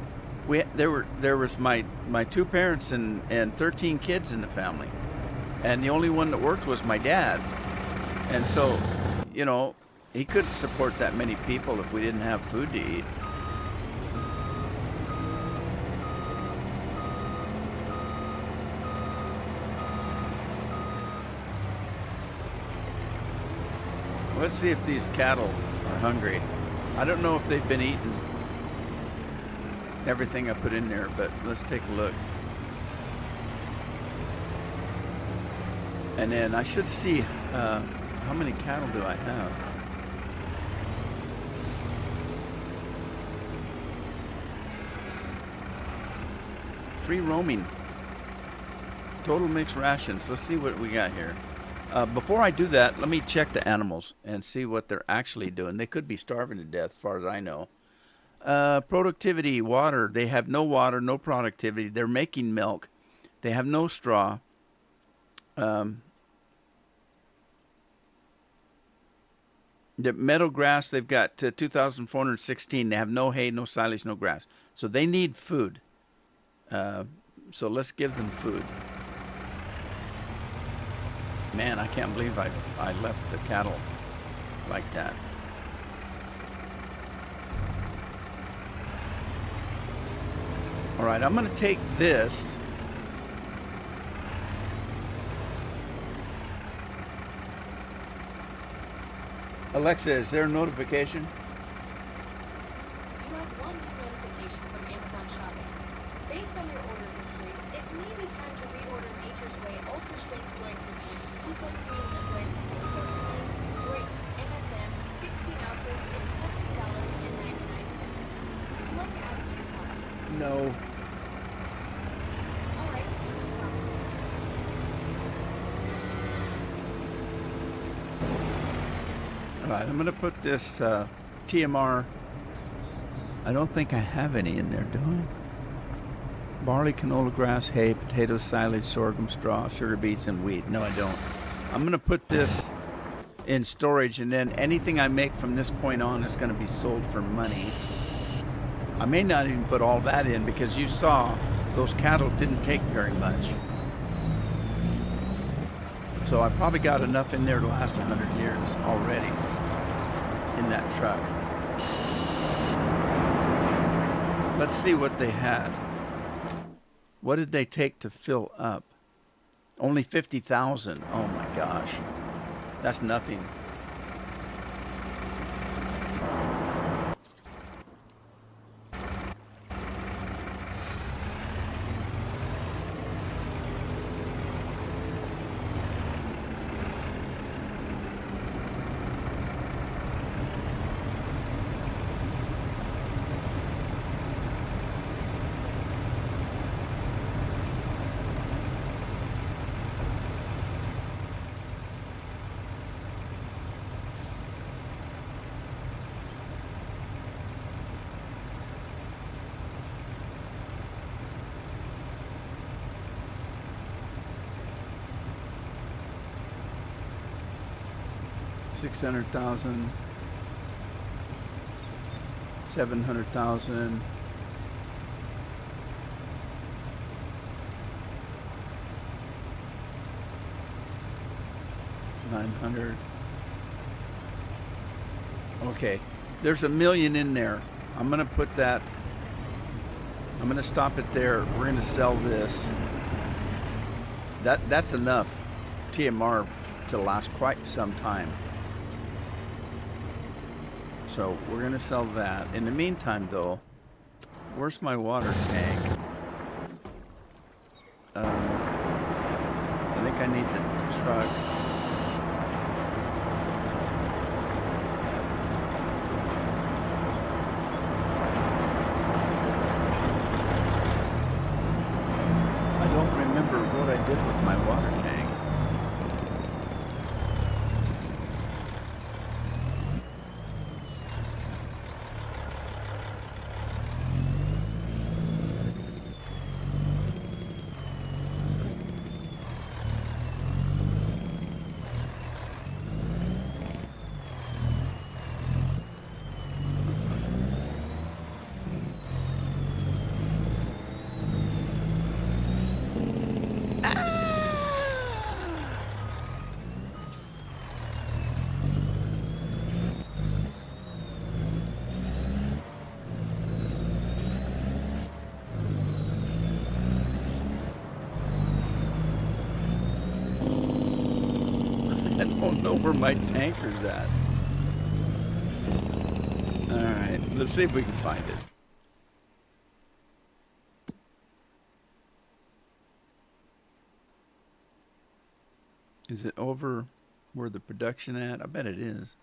There was my two parents and 13 kids in the family, and the only one that worked was my dad, and so, you know, he couldn't support that many people if we didn't have food to eat. Let's see if these cattle are hungry. I don't know if they've been eating everything I put in there, but let's take a look. And then I should see how many cattle do I have. Free roaming. Total mixed rations. Let's see what we got here. Before I do that, let me check the animals and see what they're actually doing. They could be starving to death, as far as I know. Productivity, water. They have no water, no productivity. They're making milk. They have no straw. The meadow grass, they've got 2,416. They have no hay, no silage, no grass. So they need food. So let's give them food. Man, I can't believe I left the cattle like that. All right, I'm going to take this. Alexa, is there a notification? You have one new notification from Amazon Shopping. Based on your order history, it may be time to reorder Nature's Way Ultra Strength Joint Protein, Glucosamine Liquid, Glucosamine, Joint, MSM, 16 ounces, it's $14.99. Would you like to add it to your cart? No. All right. All right, I'm going to put this TMR. I don't think I have any in there, do I? Barley, canola, grass, hay, potatoes, silage, sorghum, straw, sugar beets, and wheat. No, I don't. I'm going to put this in storage, and then anything I make from this point on is going to be sold for money. I may not even put all that in because you saw those cattle didn't take very much. So I probably got enough in there to last 100 years already in that truck. Let's see what they had. What did they take to fill up? Only 50,000. Oh my gosh. That's nothing. $600,000, 700,000, 900. Okay, there's $1 million in there. I'm gonna put that. I'm gonna stop it there. We're gonna sell this. That's enough TMR to last quite some time. So we're going to sell that. In the meantime, though, where's my water tank? I think I need the truck. I don't remember what I did with my water tank. I don't know where my tanker's at. All right, let's see if we can find it. Is it over where the production at? I bet it is.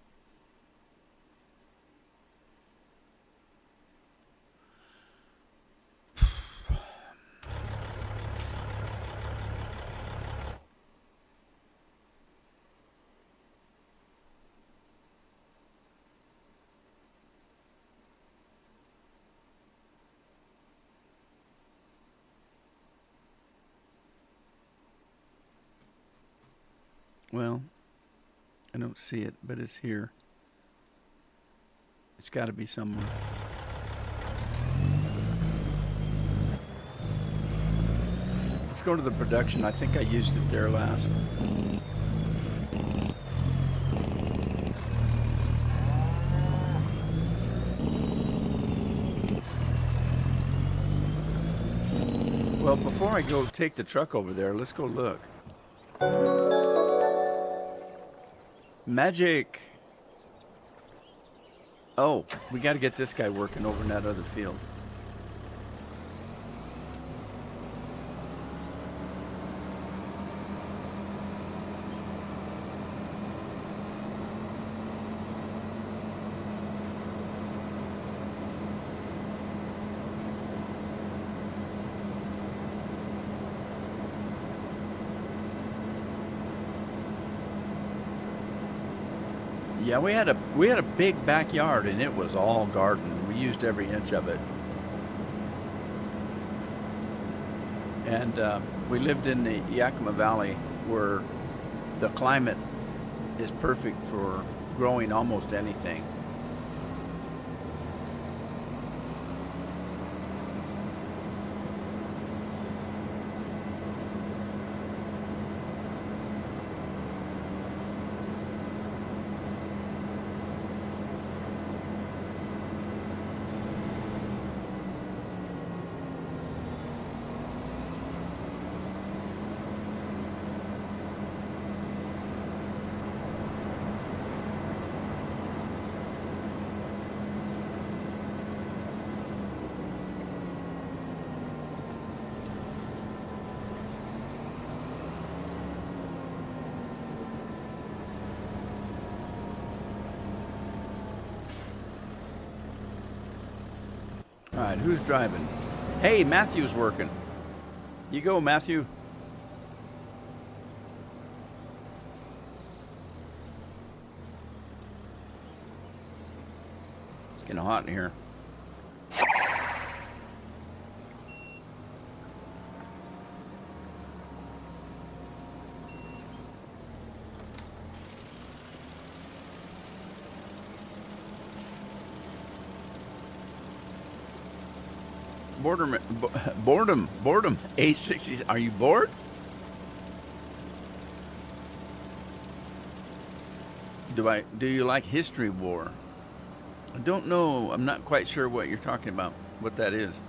Well, I don't see it, but it's here. It's got to be somewhere. Let's go to the production. I think I used it there last. Well, before I go take the truck over there, let's go look. Magic. Oh, we got to get this guy working over in that other field. Yeah, we had a big backyard and it was all garden. We used every inch of it. And we lived in the Yakima Valley where the climate is perfect for growing almost anything. All right, who's driving? Hey, Matthew's working. You go, Matthew. It's getting hot in here. Boredom. A60. Are you bored? Do you like History War? I don't know. I'm not quite sure what you're talking about. What that is.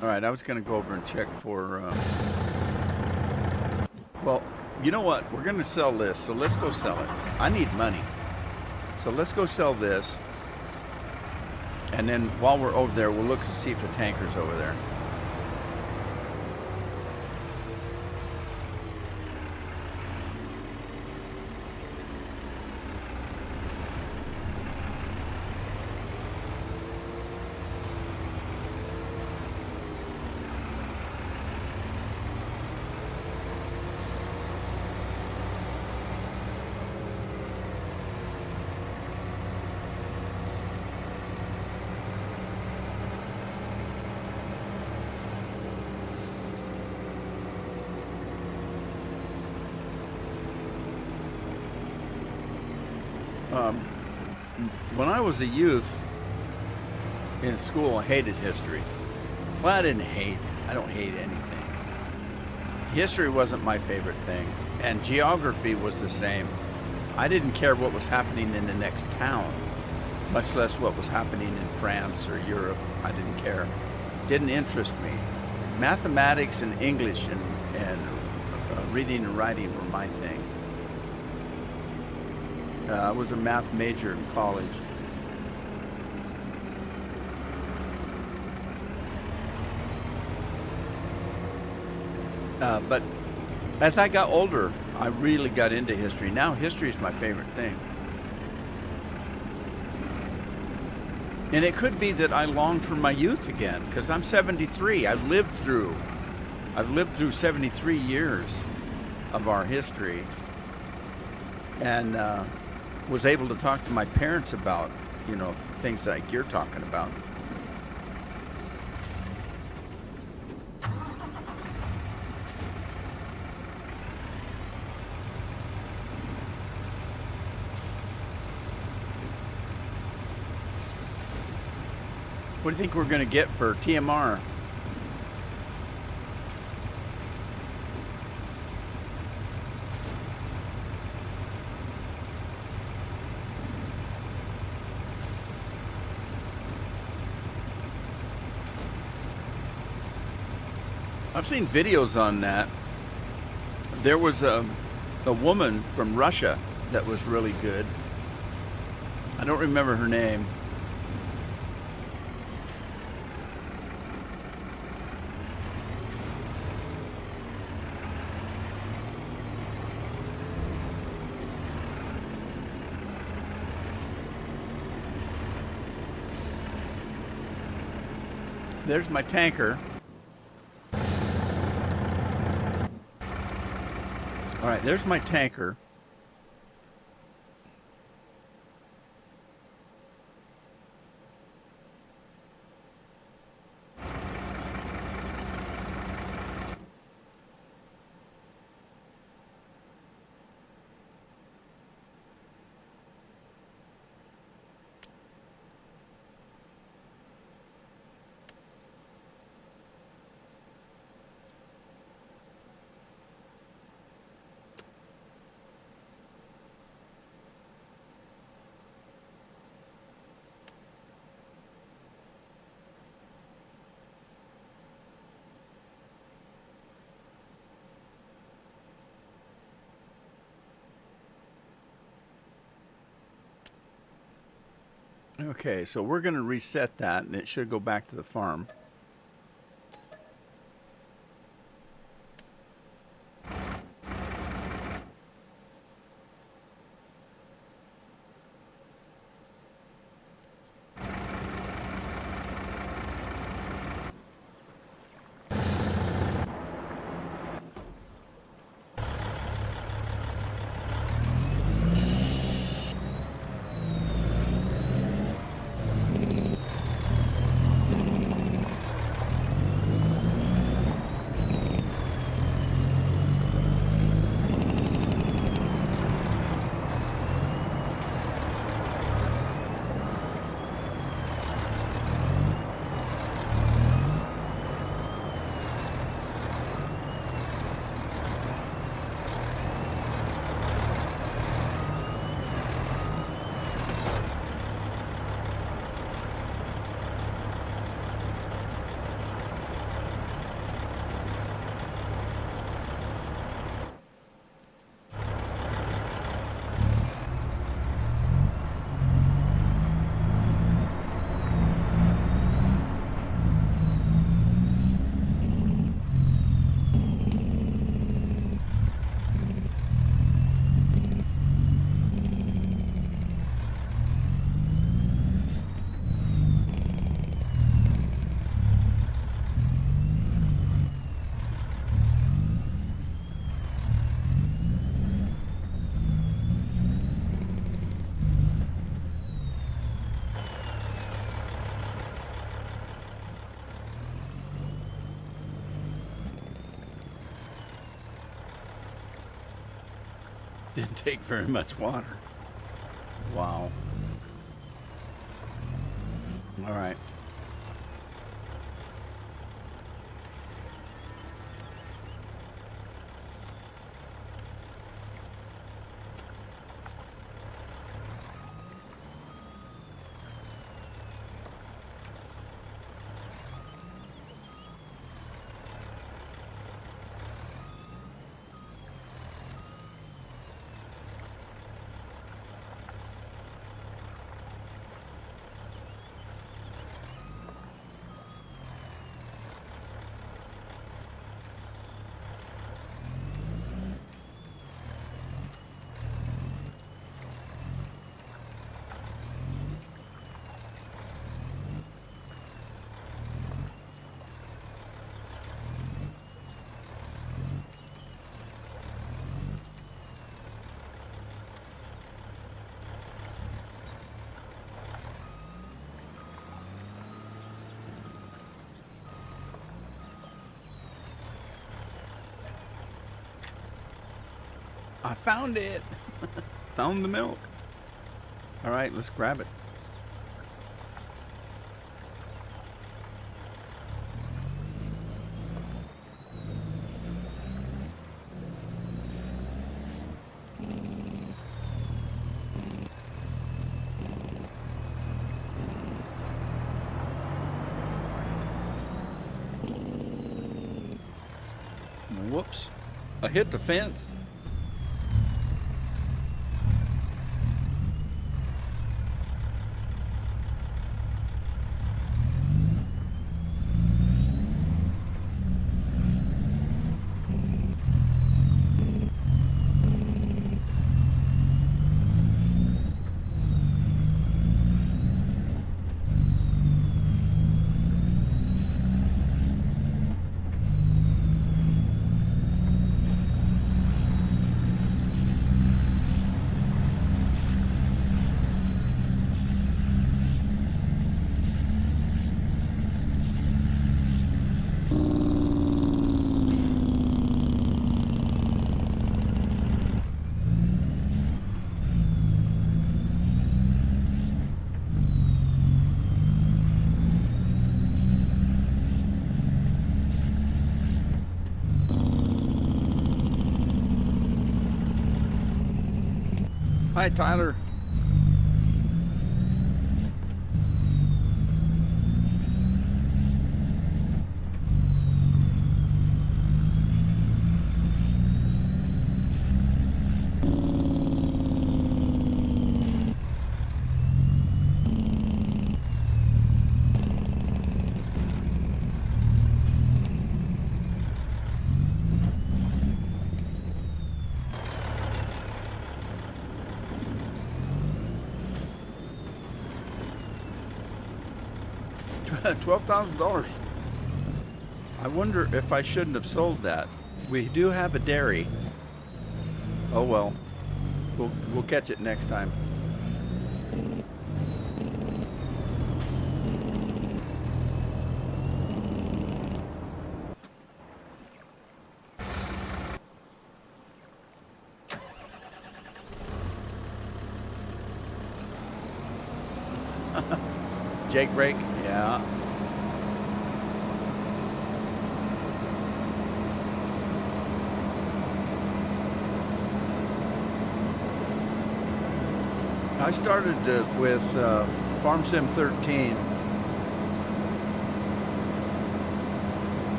All right, I was going to go over and check for. Well, you know what? We're going to sell this, so let's go sell it. I need money. So let's go sell this. And then while we're over there, we'll look to see if the tanker's over there. When I was a youth in school, I hated history. Well, I didn't hate. I don't hate anything. History wasn't my favorite thing, and geography was the same. I didn't care what was happening in the next town. much less what was happening in France or Europe. I didn't care. Didn't interest me. Mathematics and English and reading and writing were my thing. I was a math major in college. But as I got older, I really got into history. Now history is my favorite thing. And it could be that I long for my youth again, because I'm 73. I've lived through 73 years of our history, and was able to talk to my parents about, things like you're talking about. What do you think we're going to get for TMR? I've seen videos on that. There was a woman from Russia that was really good. I don't remember her name. There's my tanker. All right, there's my tanker. Okay, so we're going to reset that, and it should go back to the farm. Didn't take very much water. Wow. All right. I found it. Found the milk. All right, let's grab it. Whoops. I hit the fence. Hi, Tyler. $12,000. I wonder if I shouldn't have sold that. We do have a dairy. Oh well. We'll catch it next time. Jake brake? Yeah. I started with Farm Sim 13.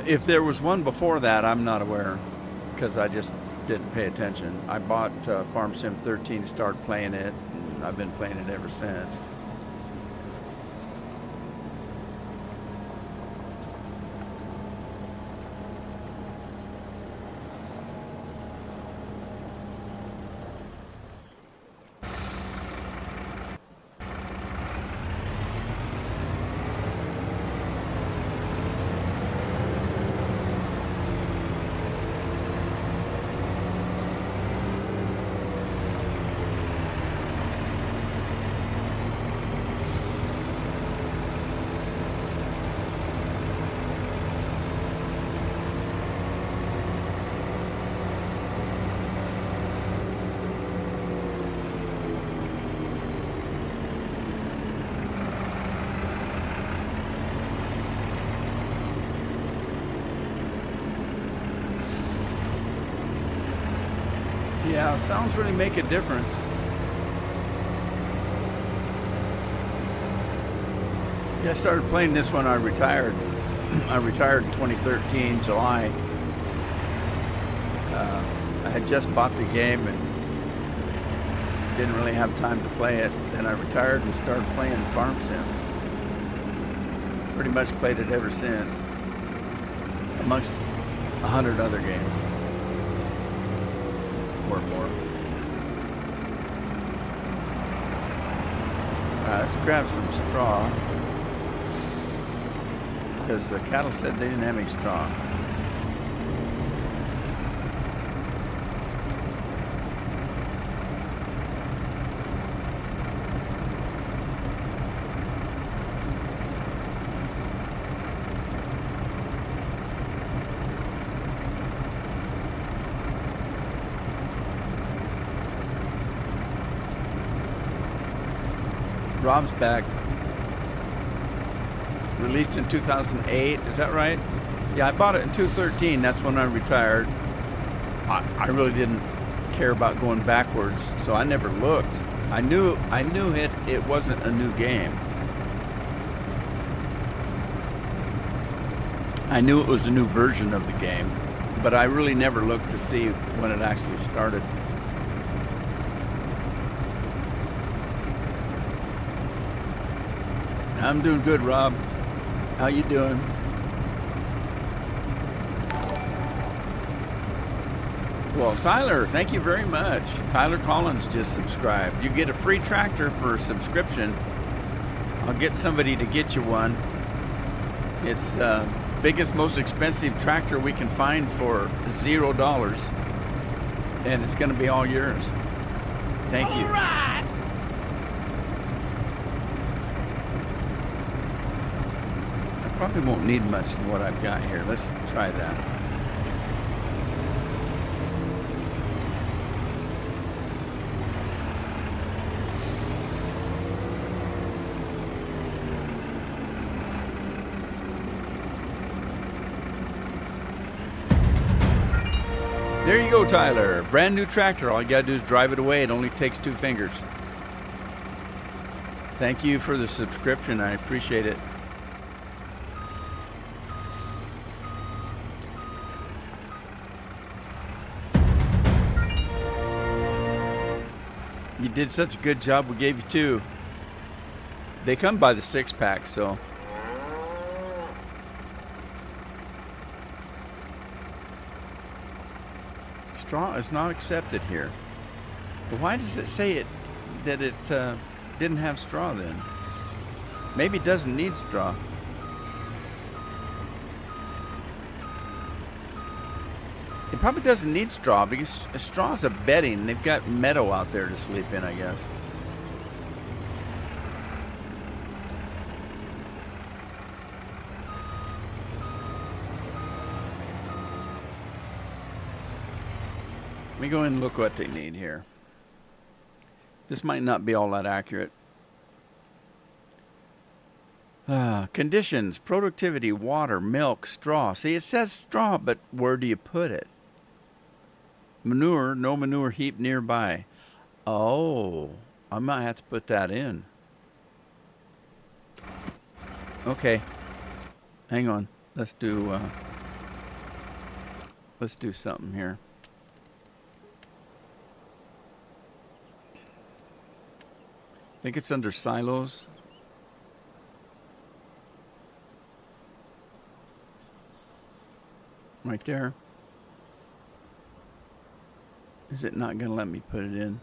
If there was one before that, I'm not aware, because I just didn't pay attention. I bought Farm Sim 13, started playing it, and I've been playing it ever since. Yeah, sounds really make a difference. Yeah, I started playing this when I retired. I retired in 2013, July. I had just bought the game and didn't really have time to play it. Then I retired and started playing Farm Sim. Pretty much played it ever since, amongst 100 other games. Or more. Let's grab some straw, because the cattle said they didn't have any straw. Rob's back. Released in 2008. Is that right? Yeah, I bought it in 2013. That's when I retired. I really didn't care about going backwards, so I never looked. I knew it wasn't a new game. I knew it was a new version of the game, but I really never looked to see when it actually started. I'm doing good, Rob. How you doing? Well, Tyler, thank you very much. Tyler Collins just subscribed. You get a free tractor for a subscription. I'll get somebody to get you one. It's biggest, most expensive tractor we can find for $0, and it's going to be all yours. Thank you. All right. I probably won't need much of what I've got here. Let's try that. There you go, Tyler. Brand new tractor. All you gotta do is drive it away. It only takes 2 fingers. Thank you for the subscription. I appreciate it. You did such a good job. We gave you 2. They come by the 6-pack, so. Straw is not accepted here. But why does it say that it didn't have straw then? Maybe it doesn't need straw. It probably doesn't need straw because straw is a bedding. They've got meadow out there to sleep in, I guess. Let me go in and look what they need here. This might not be all that accurate. Conditions, productivity, water, milk, straw. See, it says straw, but where do you put it? Manure, no manure heap nearby. Oh, I might have to put that in. Okay. Hang on. Let's do something here. I think it's under silos. Right there. Is it not going to let me put it in?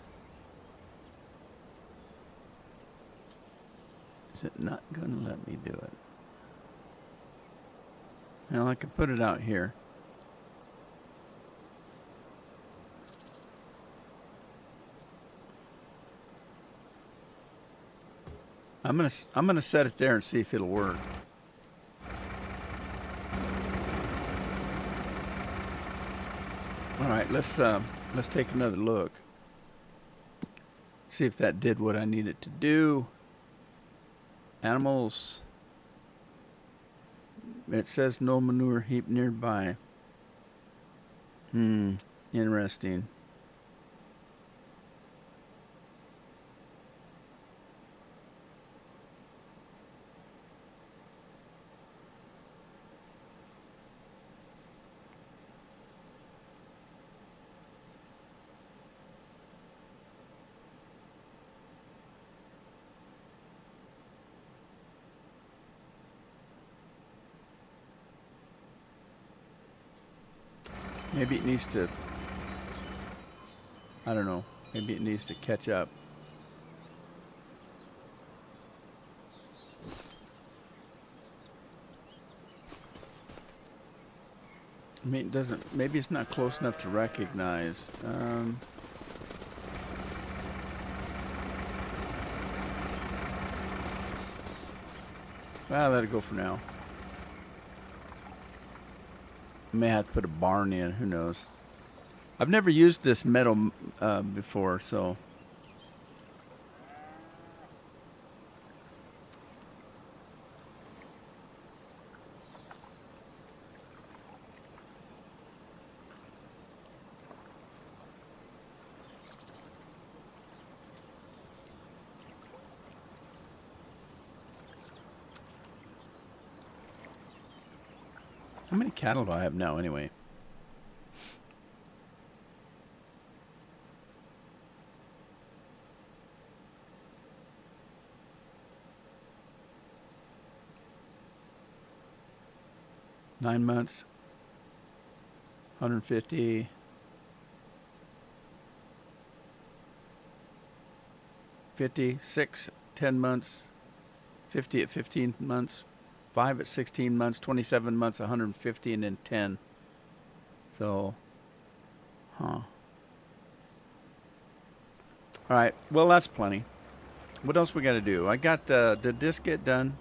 Is it not going to let me do it? Well, I could put it out here. I'm gonna set it there and see if it'll work. All right, let's take another look. See if that did what I needed to do. Animals. It says no manure heap nearby. Interesting. Maybe it needs to, I don't know, maybe it needs to catch up. I mean, it doesn't, maybe it's not close enough to recognize. I'll let it go for now. May have to put a barn in, who knows. I've never used this metal before, so. How many cattle do I have now anyway? Nine months, 150. 56, 10 months, 50 at 15 months, 5 at 16 months, 27 months, 150, and then 10. So, All right. Well, that's plenty. What else we got to do? I got, did this get done?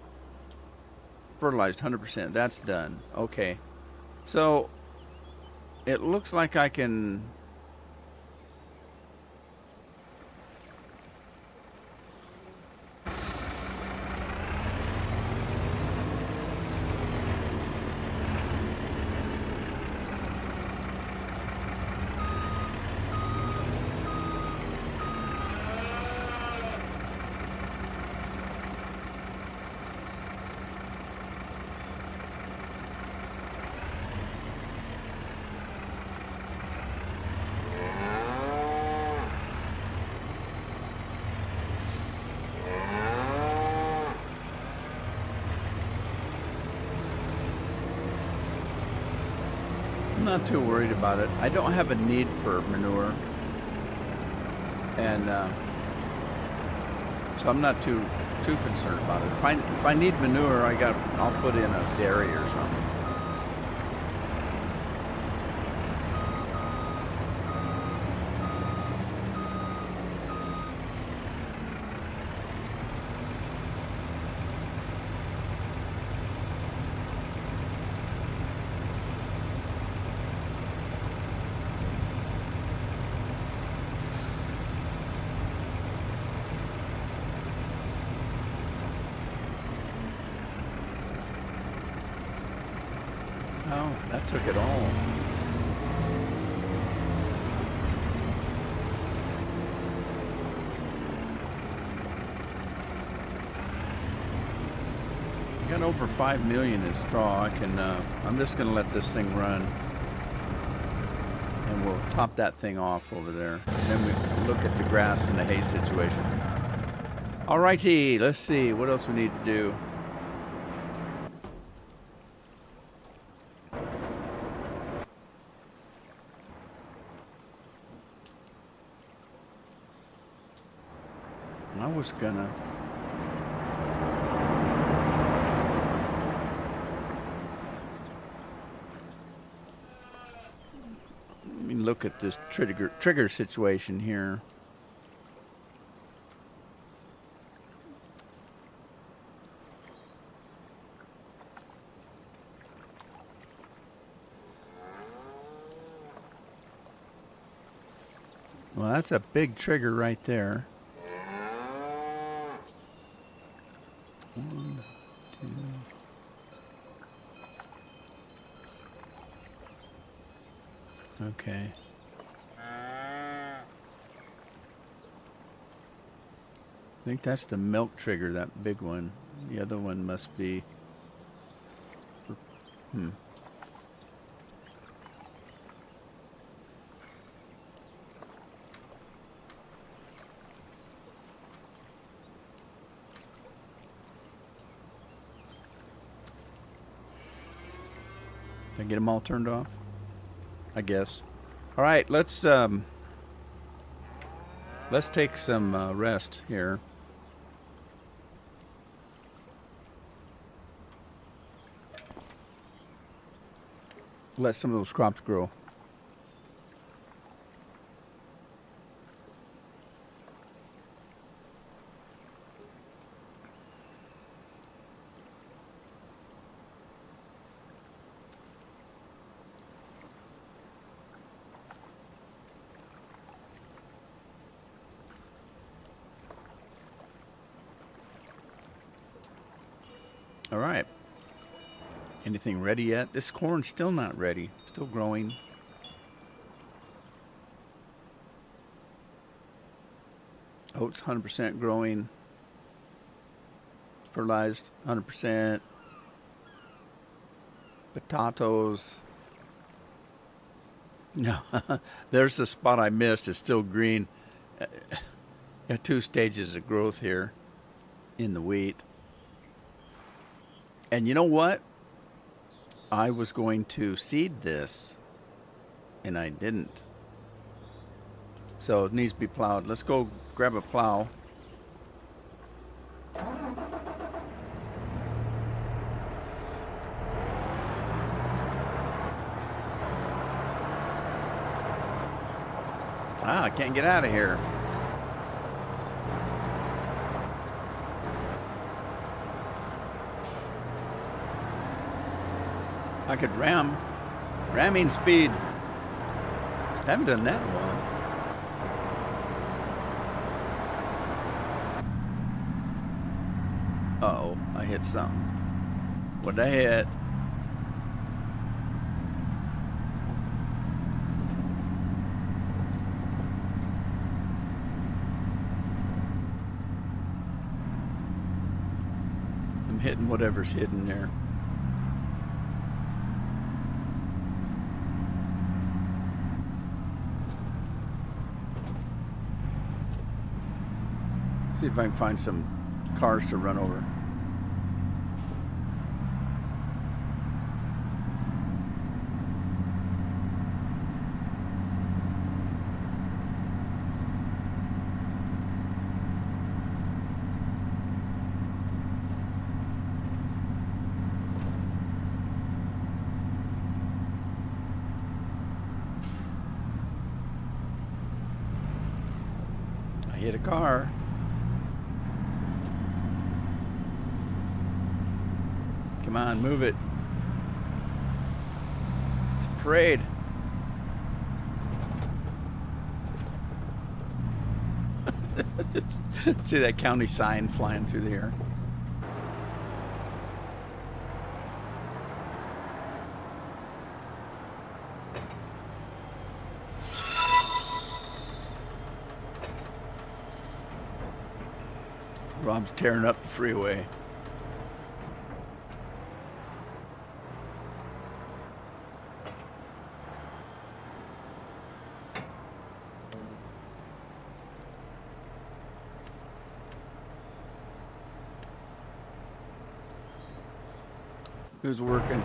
Fertilized 100%. That's done. Okay. So, it looks like I can... I'm not too worried about it. I don't have a need for manure, and so I'm not too concerned about it. If I need manure, I'll put in a dairy or something. Oh, that took it all. I got over 5 million in straw. I'm just gonna let this thing run, and we'll top that thing off over there. And then we look at the grass and the hay situation. Alrighty, let's see what else we need to do. I was gonna... Let me look at this trigger situation here. Well, that's a big trigger right there. 1, 2. Okay. I think that's the milk trigger, that big one. The other one must be... Did I get them all turned off? I guess. All right, let's take some rest here. Let some of those crops grow. All right. Anything ready yet? This corn's still not ready. Still growing. Oats 100% growing. Fertilized 100%. Potatoes. No, there's the spot I missed. It's still green. Got 2 stages of growth here in the wheat. And you know what? I was going to seed this, and I didn't. So it needs to be plowed. Let's go grab a plow. I can't get out of here. I could ramming speed. Haven't done that in a while. Uh-oh, I hit something. What'd I hit? I'm hitting whatever's hidden there. See if I can find some cars to run over. I hit a car. Come on, move it. It's a parade. Just see that county sign flying through the air. Rob's tearing up the freeway. Who's working?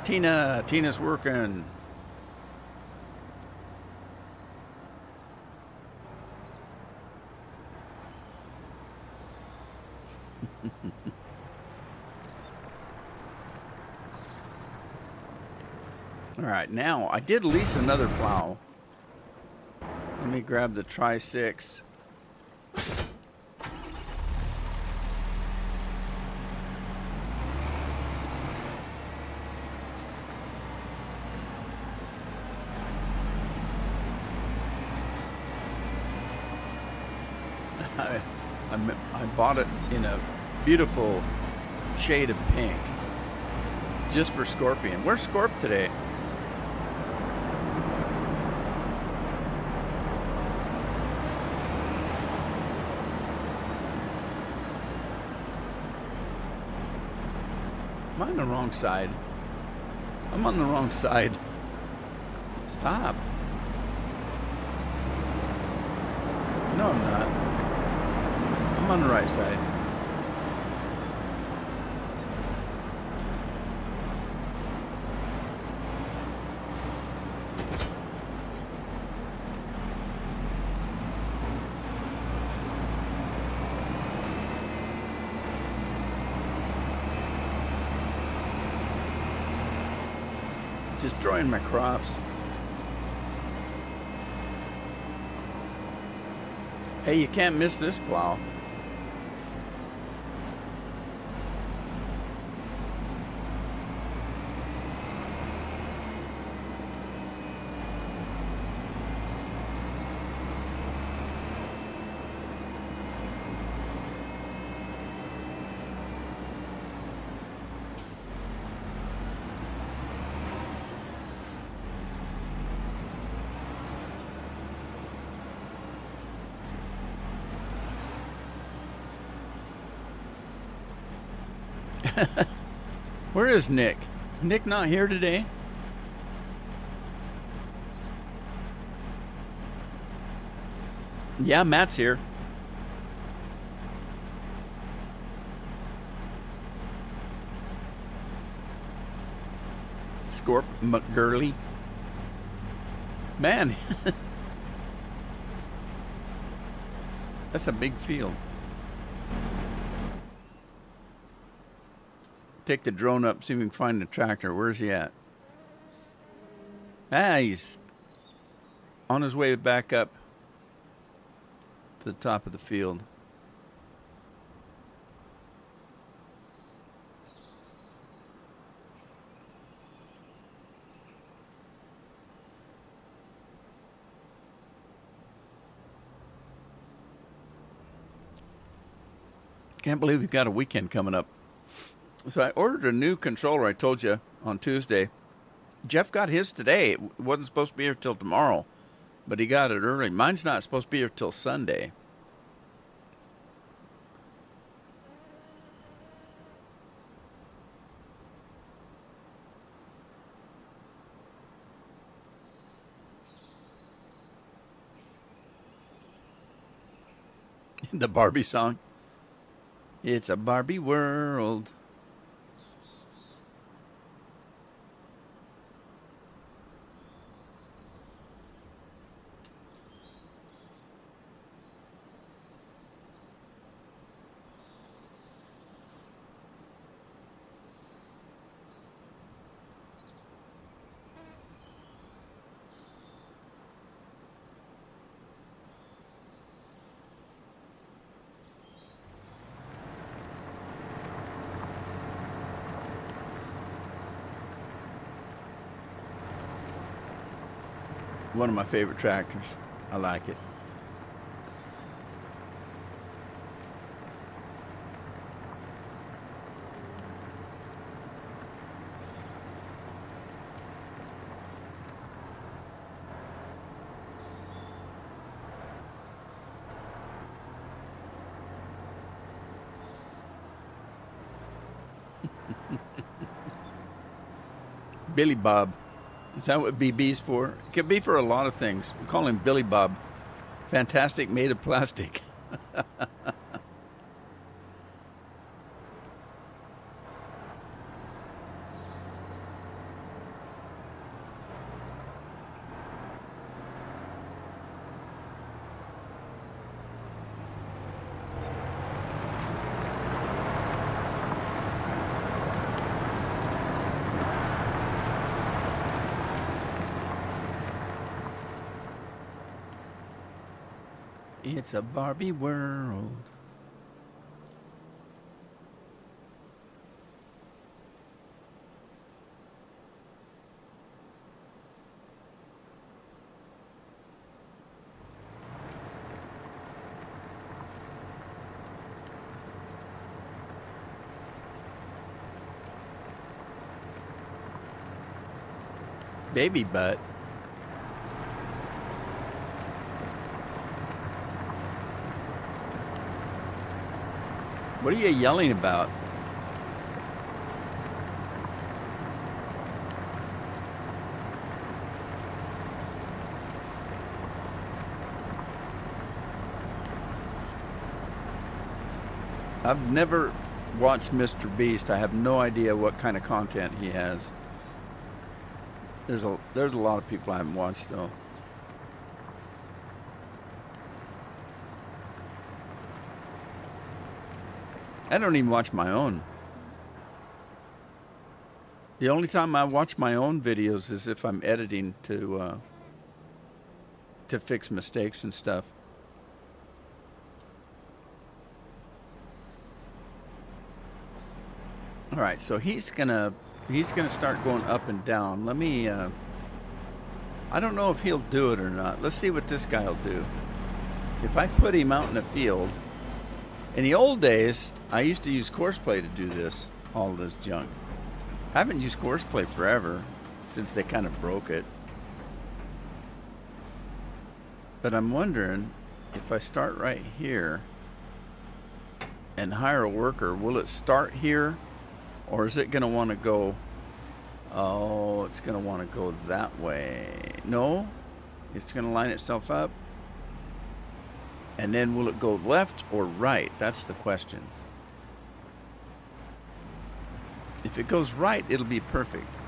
Tina's working. All right, now I did lease another plow. Let me grab the Tri-6. I bought it in a beautiful shade of pink just for Scorpion. Where's Scorp today? Am I on the wrong side? I'm on the wrong side. Stop. No, I'm not. I'm on the right side. Destroying my crops. Hey, you can't miss this plow. Where is Nick? Is Nick not here today? Yeah, Matt's here. Scorp McGurley. Man, that's a big field. Take the drone up, see if we can find the tractor. Where's he at? Ah, he's on his way back up to the top of the field. Can't believe we've got a weekend coming up. So I ordered a new controller, I told you, on Tuesday. Jeff got his today. It wasn't supposed to be here till tomorrow, but he got it early. Mine's not supposed to be here till Sunday. The Barbie song. It's a Barbie world. One of my favorite tractors. I like it. Billy Bob. Is that what BB's for? It could be for a lot of things. We call him Billy Bob. Fantastic, made of plastic. It's a Barbie world. Baby butt. What are you yelling about? I've never watched Mr. Beast. I have no idea what kind of content he has. There's a lot of people I haven't watched though. I don't even watch my own. The only time I watch my own videos is if I'm editing to fix mistakes and stuff. All right, so he's gonna start going up and down. Let me. I don't know if he'll do it or not. Let's see what this guy will do. If I put him out in the field. In the old days, I used to use Courseplay to do this, all this junk. I haven't used Courseplay forever, since they kind of broke it. But I'm wondering, if I start right here and hire a worker, will it start here? Or is it going to want to go Oh, it's going to want to go that way. No, it's going to line itself up. And then will it go left or right? That's the question. If it goes right, it'll be perfect.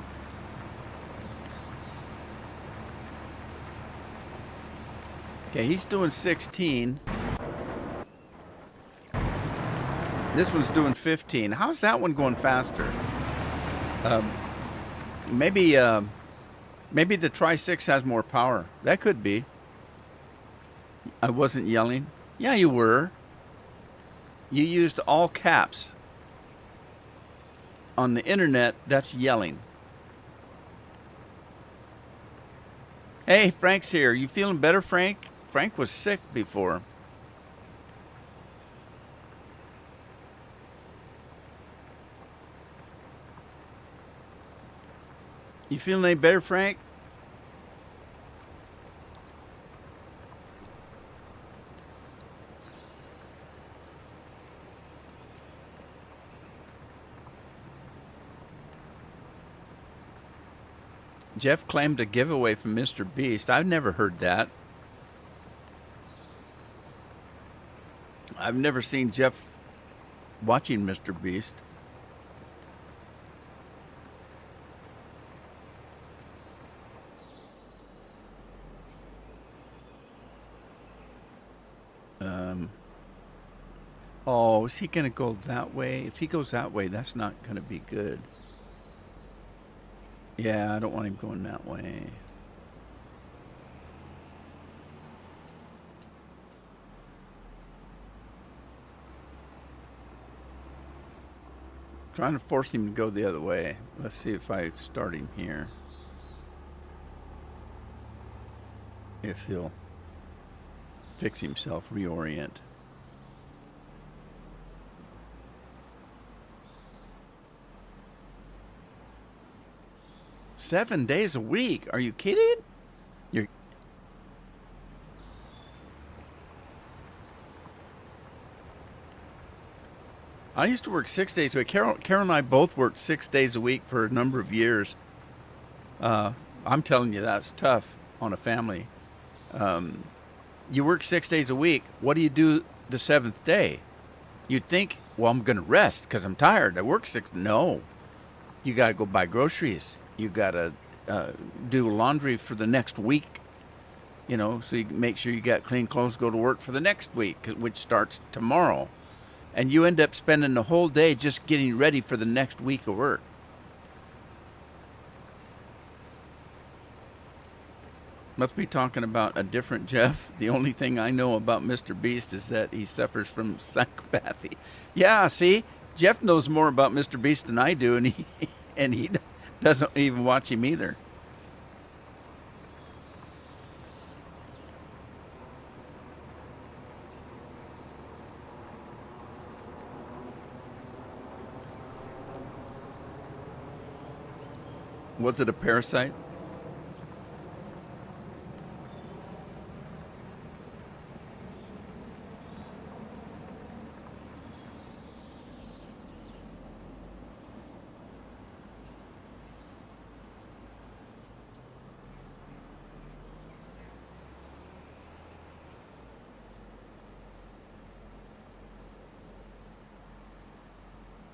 Okay, he's doing 16. This one's doing 15. How's that one going faster? Maybe the Tri-6 has more power. That could be. I wasn't yelling. Yeah, you were. You used all caps. On the internet, that's yelling. Hey, Frank's here. You feeling better, Frank? Frank was sick before. You feeling any better, Frank? Jeff claimed a giveaway from Mr. Beast. I've never heard that. I've never seen Jeff watching Mr. Beast. Oh, is he going to go that way? If he goes that way, that's not going to be good. Yeah, I don't want him going that way. Trying to force him to go the other way. Let's see if I start him here. If he'll fix himself, reorient. $7 days a week? Are you kidding? I used to work 6 days a week. Carol and I both worked 6 days a week for a number of years. I'm telling you, that's tough on a family. You work 6 days a week. What do you do the seventh day? You'd think, well, I'm going to rest because I'm tired. I work 6. No. You got to go buy groceries. You got to do laundry for the next week. You know, so you make sure you got clean clothes, go to work for the next week, which starts tomorrow. And you end up spending the whole day just getting ready for the next week of work. Must be talking about a different Jeff. The only thing I know about Mr. Beast is that he suffers from psychopathy. Yeah, see? Jeff knows more about Mr. Beast than I do, and he doesn't even watch him either. Was it a parasite?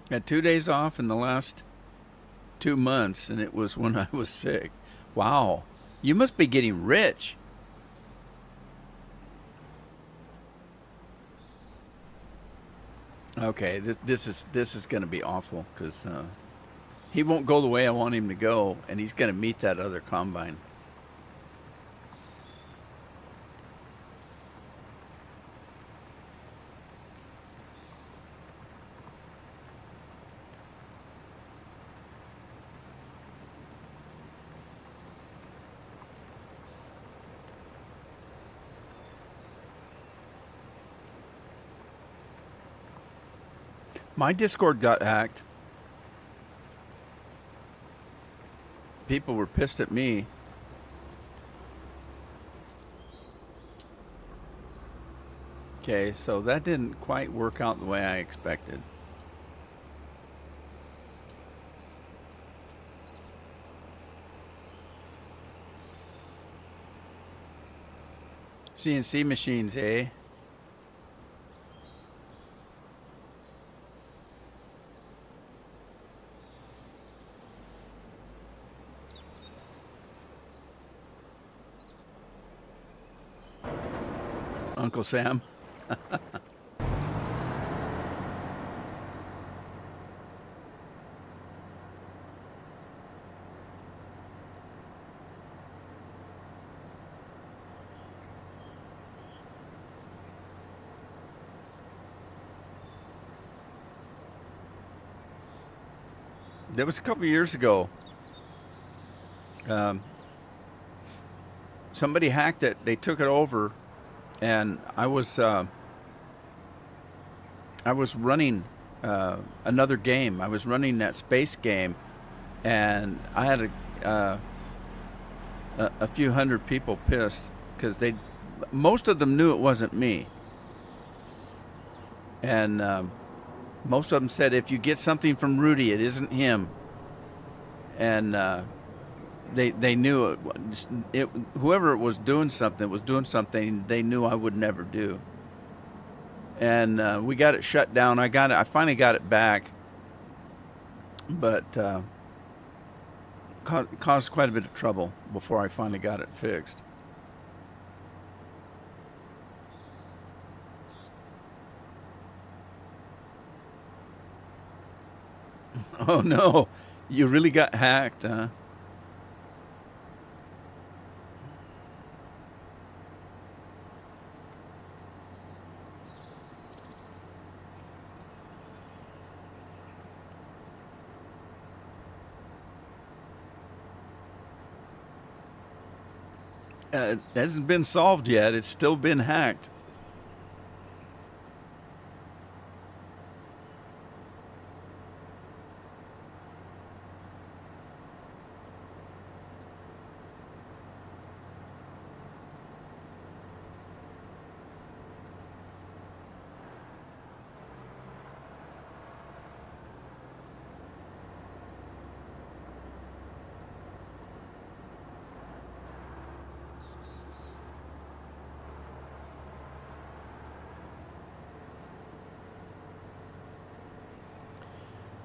Had 2 days off in the last 2 months, and it was when I was sick. Wow. You must be getting rich. Okay, this is going to be awful because he won't go the way I want him to go, and he's going to meet that other combine. My Discord got hacked. People were pissed at me. Okay, so that didn't quite work out the way I expected. CNC machines, eh? Uncle Sam. That was a couple years ago. Um, Somebody hacked it. They took it over, and I was running another game. I was running that space game, and I had a few hundred people pissed because most of them knew it wasn't me, and most of them said, if you get something from Rudy, it isn't him. And they knew it. Whoever was doing something they knew I would never do. And we got it shut down. I finally got it back, but caused quite a bit of trouble before I finally got it fixed. Oh no, you really got hacked, huh? It hasn't been solved yet. It's still been hacked.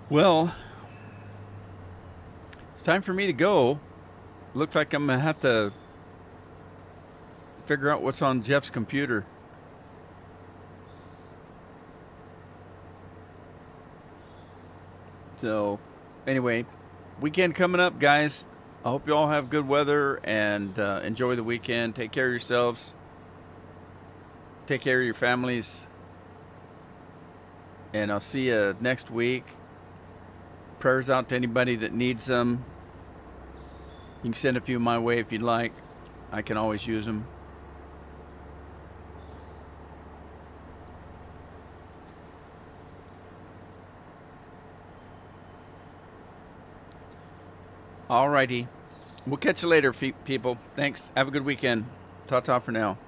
Well, it's time for me to go. Looks like I'm gonna have to figure out what's on Jeff's computer. So, anyway, weekend coming up, guys. I hope you all have good weather and enjoy the weekend. Take care of yourselves. Take care of your families. And I'll see you next week. Prayers out to anybody that needs them. You can send a few my way if you'd like. I can always use them. Alrighty. We'll catch you later, people. Thanks. Have a good weekend. Ta-ta for now.